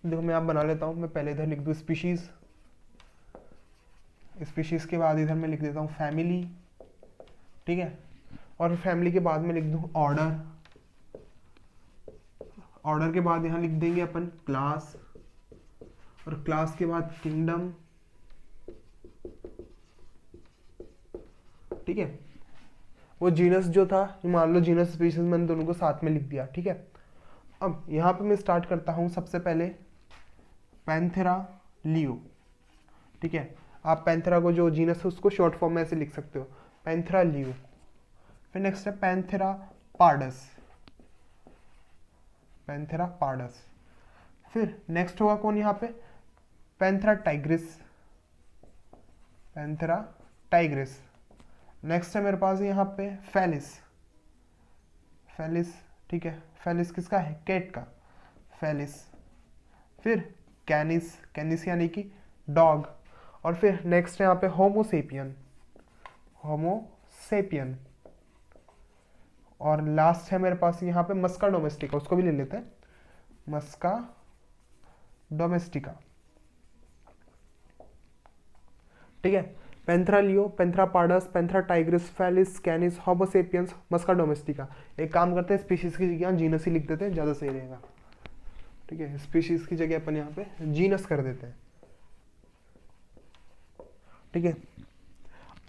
देखो मैं आप बना लेता हूँ, मैं पहले इधर लिख दूँ स्पीशीज, स्पीशीज के बाद इधर मैं लिख देता हूँ फैमिली, ठीक है, और फैमिली के बाद में लिख दूँ ऑर्डर, ऑर्डर के बाद यहाँ लिख देंगे अपन क्लास, और क्लास के बाद किंगडम, ठीक है। वो जीनस जो था, मान लो जीनस स्पीशीज, मैंने दोनों को साथ में लिख दिया, ठीक है। अब यहाँ पे मैं स्टार्ट करता हूँ सबसे पहले पैंथेरा लियो, ठीक है। आप पैंथेरा को जो जीनस है उसको शॉर्ट फॉर्म में ऐसे लिख सकते हो, पैंथेरा लियो। फिर नेक्स्ट है पैंथेरा पार्डस, पैंथेरा पार्डस। फिर नेक्स्ट होगा कौन यहाँ पे? Panthera Tigris, Panthera Tigris. Next है मेरे पास यहाँ पे फेलिस, फेलिस, ठीक है, फेलिस किसका है? कैट का, फेलिस। फिर कैनिस, कैनिस यानी कि डॉग। और फिर नेक्स्ट है यहाँ पे होमोसेपियन, होमोसेपियन। और लास्ट है मेरे पास यहाँ पे मस्का डोमेस्टिका, उसको भी ले लेते हैं, मस्का डोमेस्टिका, ठीक है। Panthera leo, Panthera pardus, Panthera tigris, Felis, Canis, Homo sapiens, Musca domestica. एक काम करते हैं, स्पीशीज की जगह जीनस ही लिख देते हैं, ज़्यादा सही रहेगा। ठीक है, स्पीशीज की जगह अपन यहाँ पे जीनस कर देते हैं। ठीक है,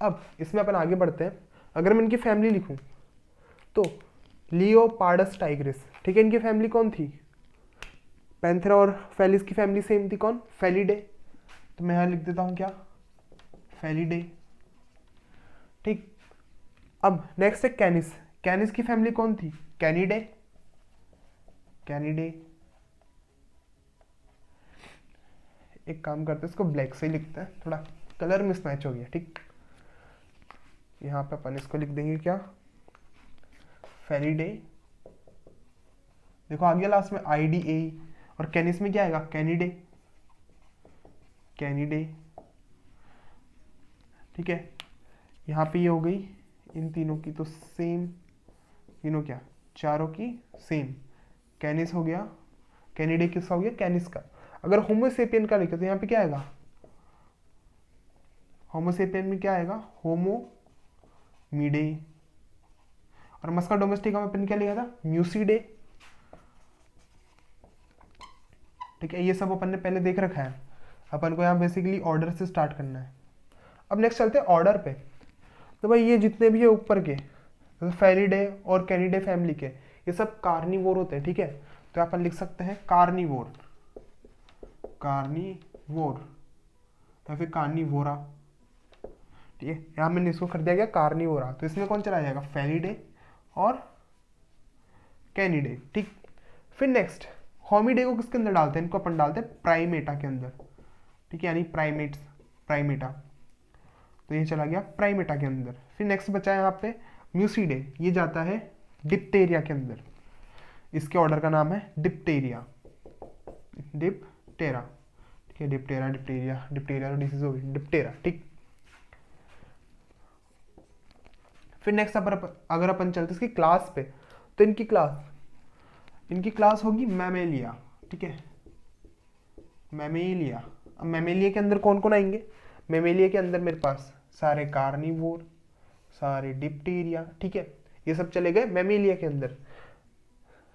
अब इसमें अपन आगे बढ़ते हैं। अगर मैं इनकी फैमिली लिखूं तो लियो पार्डस टाइग्रिस, ठीक है, इनकी फैमिली कौन थी? पैंथरा और फेलिस की फैमिली सेम थी, कौन? फेलिडे। तो मैं यहाँ लिख देता हूँ क्या? फेलिडे। ठीक, अब नेक्स्ट है कैनिस। कैनिस की फैमिली कौन थी? कैनिडे। कैनिडे। एक काम करते हैं, इसको ब्लैक से ही लिखते हैं, थोड़ा कलर मिसमैच हो गया। ठीक, यहाँ पे अपन इसको लिख देंगे क्या? फेलिडे। देखो आ गया लास्ट में IDA, और कैनिस में क्या आएगा? कैनिडे। कैनिडे। ठीक है, यहाँ पे ये हो गई इन तीनों की तो सेम, तीनों क्या? चारों की सेम। कैनिस हो गया, कैनिडे किसका हो गया? कैनिस का। अगर होमोसेपियन का लिखे तो यहाँ पे क्या आएगा? होमोसेपियन में क्या आएगा? होमोमिडे। और मस्का डोमेस्टिका में अपन क्या लिखा था? म्यूसिडे। ठीक है, ये सब अपन ने पहले देख रखा है, अपन को यहाँ बेसिकली ऑर्डर से स्टार्ट करना है। अब नेक्स्ट चलते हैं ऑर्डर पे। तो भाई ये जितने भी है ऊपर के, तो फेलिडे और कैनिडे फैमिली के, ये सब कार्निवोर होते हैं। ठीक है, तो अपन लिख सकते हैं कार्निवोर, कार्निवोर या फिर कार्निवोरा। ठीक है, यहाँ मैंने इसको कर दिया गया कार्निवोरा। तो इसमें कौन चला जाएगा? फेलिडे और कैनिडे। ठीक, फिर नेक्स्ट होमिडे को किसके अंदर डालते हैं? इनको अपन डालते हैं प्राइमेटा के अंदर। ठीक है, यानी प्राइमेट्स, प्राइमेटा। तो ये चला गया प्राइमेटा के अंदर। फिर नेक्स्ट बचा है यहाँ पे म्यूसिडे, ये जाता है डिप्टेरिया के अंदर। इसके ऑर्डर का नाम है डिप्टेरिया, डिप्टेरा। ठीक है, डिप्टेरा, डिप्टेरिया, डिप्टेरिया तो डिसीज हो गई, डिप्टेरा। ठीक, फिर नेक्स्ट अगर अपन चलते इसकी क्लास पे, तो इनकी क्लास होगी मैमेलिया। ठीक है, मैमेलिया। अब मैमेलिया के अंदर कौन कौन आएंगे? मैमेलिया के अंदर मेरे पास सारे कार्निवोर, सारे डिप्टेरिया। ठीक है, ये सब चले गए मैमेलिया के अंदर।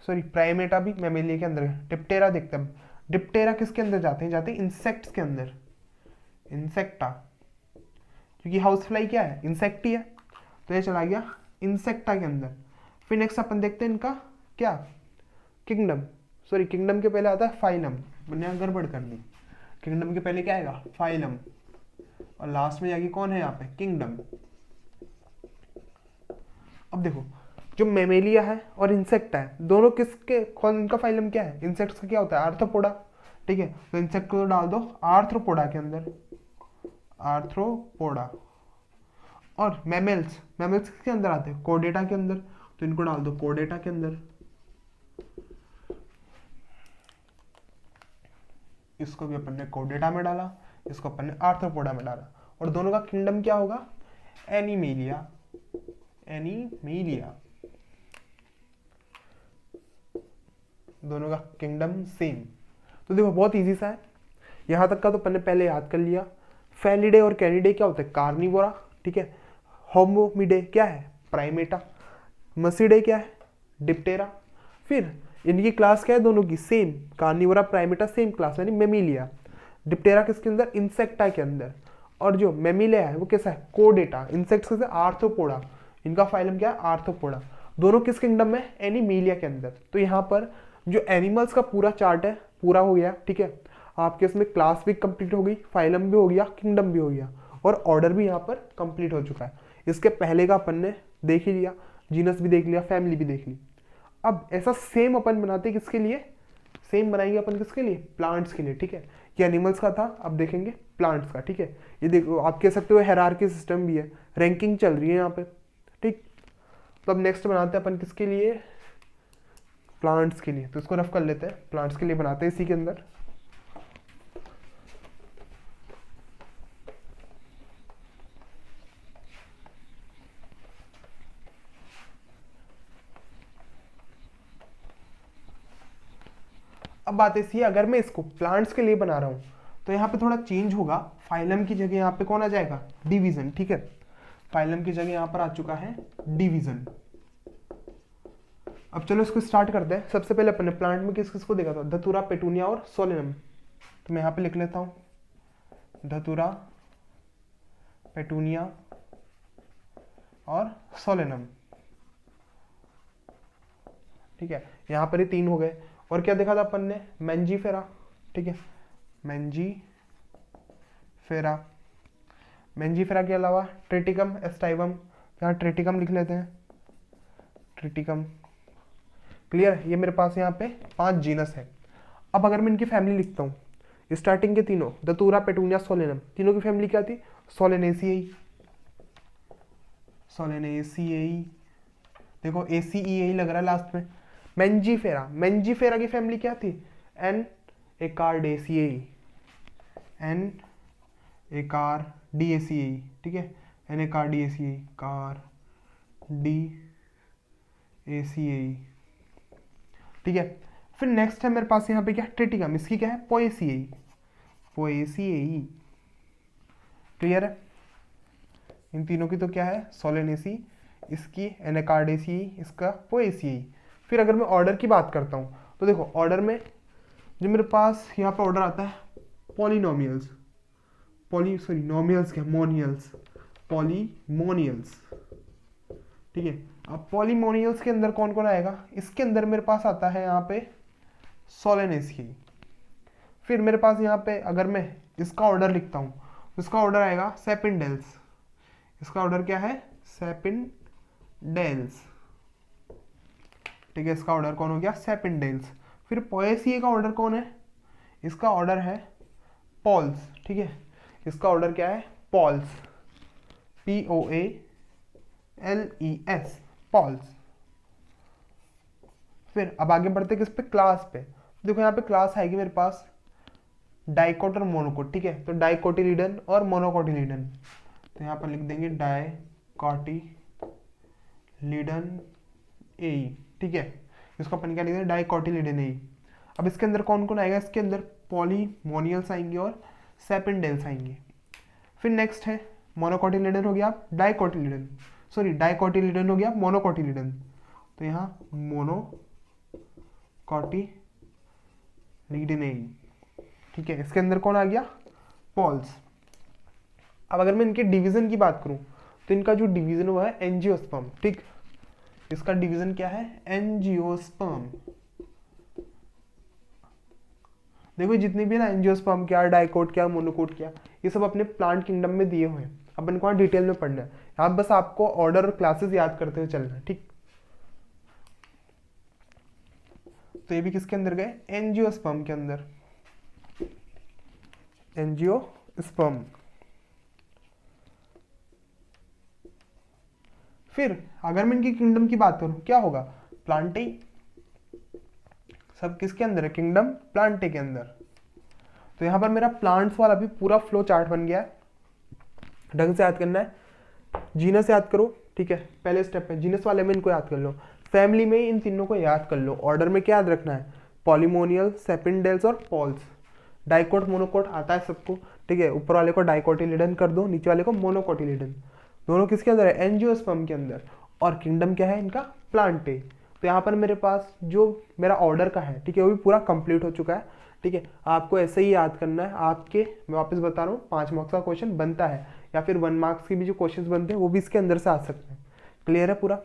सॉरी, प्राइमेटा भी मैमेलिया के अंदर है। डिप्टेरा देखते हैं, डिप्टेरा किसके अंदर जाते हैं? जाते हैं इंसेक्ट्स के अंदर, इंसेक्टा। क्योंकि हाउस फ्लाई क्या है? इंसेक्ट ही है, तो ये चला गया इंसेक्टा के अंदर। फिर नेक्स्ट अपन देखते हैं इनका क्या? किंगडम। सॉरी, किंगडम के पहले आता है फाइलम, मैंने गड़बड़ कर दी। किंगडम के पहले क्या आएगा? फाइलम, और लास्ट में जाके कौन है यहाँ पे? किंगडम। अब देखो, जो मेमेलिया है और इंसेक्ट है, दोनों किसके, कौन इनका फाइलम क्या है? इंसेक्ट्स का क्या होता है? आर्थ्रोपोडा। ठीक है, तो इंसेक्ट को तो डाल दो आर्थ्रोपोडा के अंदर, आर्थ्रोपोडा। और मैमल्स, मैमल्स किसके अंदर आते हैं? कोर्डेटा के अंदर, तो इनको डाल दो कोर्डेटा के अंदर। इसको भी अपन ने कोर्डेटा में डाला, इसको अपन ने आर्थ्रोपोडा में डाला। और दोनों का किंगडम क्या होगा? Animalia, animalia. दोनों का किंगडम सेम। तो देखो बहुत इजी सा है, यहाँ तक का तो अपन ने पहले याद कर लिया। फेलिडे और कैनिडे क्या होते हैं? कार्निवोरा। ठीक है, होमोमिडे क्या है? प्राइमेटा। मसिडे क्या है? डिप्टेरा। फिर इनकी क्लास क्या है? दोनों की same, Carnivora Primata same class, यानी मेमिलिया। डिप्टेरा किसके अंदर? इंसेक्टा के अंदर। और जो मेमिलिया है वो कैसा है? कोर्डेटा। इंसेक्ट्स कैसे? आर्थ्रोपोडा। इनका फाइलम क्या है? आर्थ्रोपोडा। दोनों किस किंगडम में? एनिमेलिया के अंदर। तो यहाँ पर जो एनिमल्स का पूरा चार्ट है पूरा हो गया। ठीक है, आपके इसमें क्लास भी कंप्लीट हो गई, फाइलम भी हो गया, किंगडम भी हो गया, और ऑर्डर भी यहाँ पर कंप्लीट हो चुका है। इसके पहले का अपन ने देख ही लिया, जीनस भी देख लिया, फैमिली भी देख ली। अब ऐसा सेम अपन बनाते हैं किसके लिए? सेम बनाएंगे अपन किसके लिए? प्लांट्स के लिए। ठीक है, ये एनिमल्स का था, अब देखेंगे प्लांट्स का। ठीक है, ये देखो आप कह सकते हो हायरार्की सिस्टम भी है, रैंकिंग चल रही है यहाँ पे। ठीक, तो अब नेक्स्ट बनाते हैं अपन किसके लिए? प्लांट्स के लिए। तो इसको रफ कर लेते हैं, प्लांट्स के लिए बनाते हैं इसी के अंदर। अब बात ऐसी है, अगर मैं इसको प्लांट्स के लिए बना रहा हूँ तो यहाँ पे थोड़ा चेंज होगा फाइलम की जगह यहाँ पे कौन आ जाएगा, डिवीजन, ठीक है। फाइलम की जगह यहाँ पर आ चुका है डिवीजन। अब चलो इसको स्टार्ट करते हैं। सबसे पहले अपने प्लांट में किस किस को देखा था, धतूरा, पेटूनिया और सोलेनम। तो मैं यहाँ पे लिख लेता हूँ धतूरा, पेटूनिया और सोलेनम, ठीक है। यहाँ पर ये 3 हो गए। और क्या देखा था अपन ने, मैंजीफेरा, ठीक है, मैंजीफेरा। मैंजीफेरा के अलावा ट्रिटिकम, एस्टाइवम, यहाँ ट्रिटिकम लिख लेते हैं, ट्रिटिकम, क्लियर। ये मेरे पास यहाँ पे 5 जीनस है। अब अगर मैं इनकी फैमिली लिखता हूँ, स्टार्टिंग के तीनों धतूरा, पेटूनिया, सोलेनम, तीनों की फैमिली क्या थी, सोलेनेसियाई, सोलेनेसियाई, देखो ACEAE लग रहा है लास्ट में। मैंजीफेरा, मैंजीफेरा की फैमिली क्या थी, एन एकार्डेसियाई, एन एकार्डिएसियाई, ठीक है, एन एकार्डिएसियाई, कार्डिएसियाई, ठीक है। फिर नेक्स्ट है मेरे पास यहाँ पे क्या, ट्रिटिकम, इसकी क्या है, पोएसियाई, पोएसियाई, क्लियर है। इन तीनों की तो क्या है, सोलेनेसी, इसकी एनाकार्डेसी, इसका पोएसियाई। फिर अगर मैं ऑर्डर की बात करता हूँ तो देखो ऑर्डर में जो मेरे पास यहाँ पे ऑर्डर आता है, पॉलिनोमियल्स, नोमियल्स क्या, मोनियल्स, पॉलीमोनियल्स, ठीक है। अब पॉलीमोनियल्स के अंदर कौन कौन आएगा, इसके अंदर मेरे पास आता है यहाँ पे सोलेनेसी। फिर मेरे पास यहाँ पे अगर मैं इसका ऑर्डर लिखता हूँ तो इसका ऑर्डर आएगा सेपिनडेल्स, इसका ऑर्डर क्या है, सेपिनडेल्स, ठीक है। इसका ऑर्डर कौन हो गया, सेपिनडेल्स। फिर पोएसिए का ऑर्डर कौन है, इसका ऑर्डर है पॉल्स, ठीक है। इसका ऑर्डर क्या है, पॉल्स, POALES, पॉल्स। फिर अब आगे बढ़ते किस पे, क्लास पे। देखो यहाँ पे क्लास आएगी मेरे पास डाइकोट और मोनोकोट, ठीक है। तो डाइकोटिलिडन और मोनोकोटिलिडन, तो यहाँ पर लिख देंगे डाइकोटिलिडन ए, ठीक है। इसको अपन क्या लिख देंगे, डाइकोटिलिडन ए। अब इसके अंदर कौन कौन आएगा, इसके अंदर पॉलीमोनियल्स आएंगे और सेपिनडेल्स आएंगे। फिर नेक्स्ट है मोनोकोटिलिडन हो गया, डाइकोटिलिडन, सॉरी डाइकोटिलिडन हो गया, मोनोकोटिलिडन। तो यहाँ मोनोकोटिलिडन ए, ठीक है। इसके अंदर कौन आ गया, पॉल्स। अब अगर मैं इनके डिवीजन की बात करूं तो इनका जो डिवीजन हुआ है एंजियोस्पर्म, ठीक। इसका डिवीजन क्या है, एंजियोस्पर्म। देखो जितने भी ना एंजियोस्पर्म क्या, डाइकोट क्या, मोनोकोट क्या, ये सब अपने प्लांट किंगडम में दिए हुए हैं। अब इनको वहां डिटेल में पढ़ना है, यहाँ बस आपको ऑर्डर और क्लासेस याद करते हुए चलना है, ठीक। तो ये भी किसके अंदर गए, एंजियोस्पर्म के अंदर, एंजियोस्पर्म। फिर अगर मैं इनकी किंगडम की बात करूं क्या होगा, प्लांटे, सब किसके अंदर है, किंगडम प्लांटे के अंदर। तो यहां पर मेरा प्लांट्स वाला भी पूरा फ्लो चार्ट बन गया है। ढंग से याद करना है, जीनस याद करो, ठीक है, पहले स्टेप में जीनस वाले में इनको याद कर लो, फैमिली में इन तीनों को याद कर लो, ऑर्डर में क्या याद रखना है, पॉलीमोनियल, सेपिनडेल्स और पॉल्स। डाइकोट मोनोकोट आता है सबको, ठीक है। ऊपर वाले को डाइकोटिलिडन कर दो, नीचे वाले को मोनोकोटिलिडन। दोनों किसके अंदर है, एंजियोस्पर्म के अंदर। और किंगडम क्या है इनका, प्लांटे। तो यहाँ पर मेरे पास जो मेरा ऑर्डर का है, ठीक है, वो भी पूरा कंप्लीट हो चुका है, ठीक है। आपको ऐसे ही याद करना है, आपके मैं वापस बता रहा हूँ 5 मार्क्स का क्वेश्चन बनता है, या फिर 1 मार्क्स की भी जो क्वेश्चन बनते हैं वो भी इसके अंदर से आ सकते हैं। क्लियर है पूरा।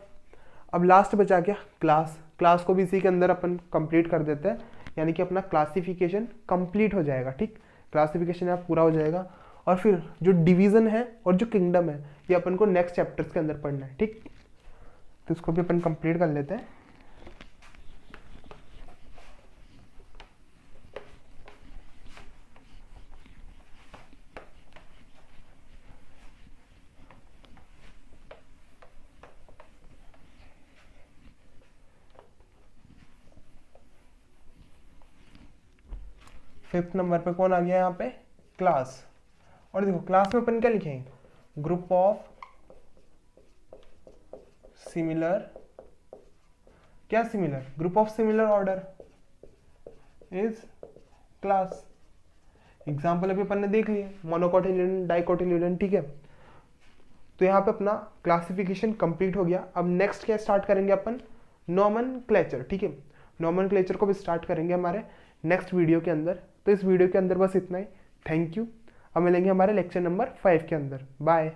अब लास्ट बचा क्या, क्लास। क्लास को भी इसी के अंदर अपन कंप्लीट कर देते हैं, यानी कि अपना क्लासिफिकेशन कंप्लीट हो जाएगा, ठीक। क्लासिफिकेशन यहाँ पूरा हो जाएगा। और फिर जो डिवीजन है और जो किंगडम है ये अपन को नेक्स्ट चैप्टर्स के अंदर पढ़ना है, ठीक। तो इसको भी अपन कंप्लीट कर लेते हैं। फिफ्थ नंबर पे कौन आ गया यहाँ पे, क्लास। और देखो क्लास में अपन क्या लिखेंगे, ग्रुप ऑफ सिमिलर, क्या similar, group of similar order is class. Example अभी अपन ने देख लिया, मोनोकोटिल्यूडन, डाइकोटिल्यूडन, ठीक है। तो यहाँ पे अपना क्लासिफिकेशन कंप्लीट हो गया। अब नेक्स्ट क्या स्टार्ट करेंगे अपन, नॉमेनक्लेचर, ठीक है। नॉमेनक्लेचर को भी स्टार्ट करेंगे हमारे नेक्स्ट वीडियो के अंदर। तो इस वीडियो के अंदर बस इतना ही। Thank you. अब मिलेंगे हमारे लेक्चर नंबर 5 के अंदर। बाय।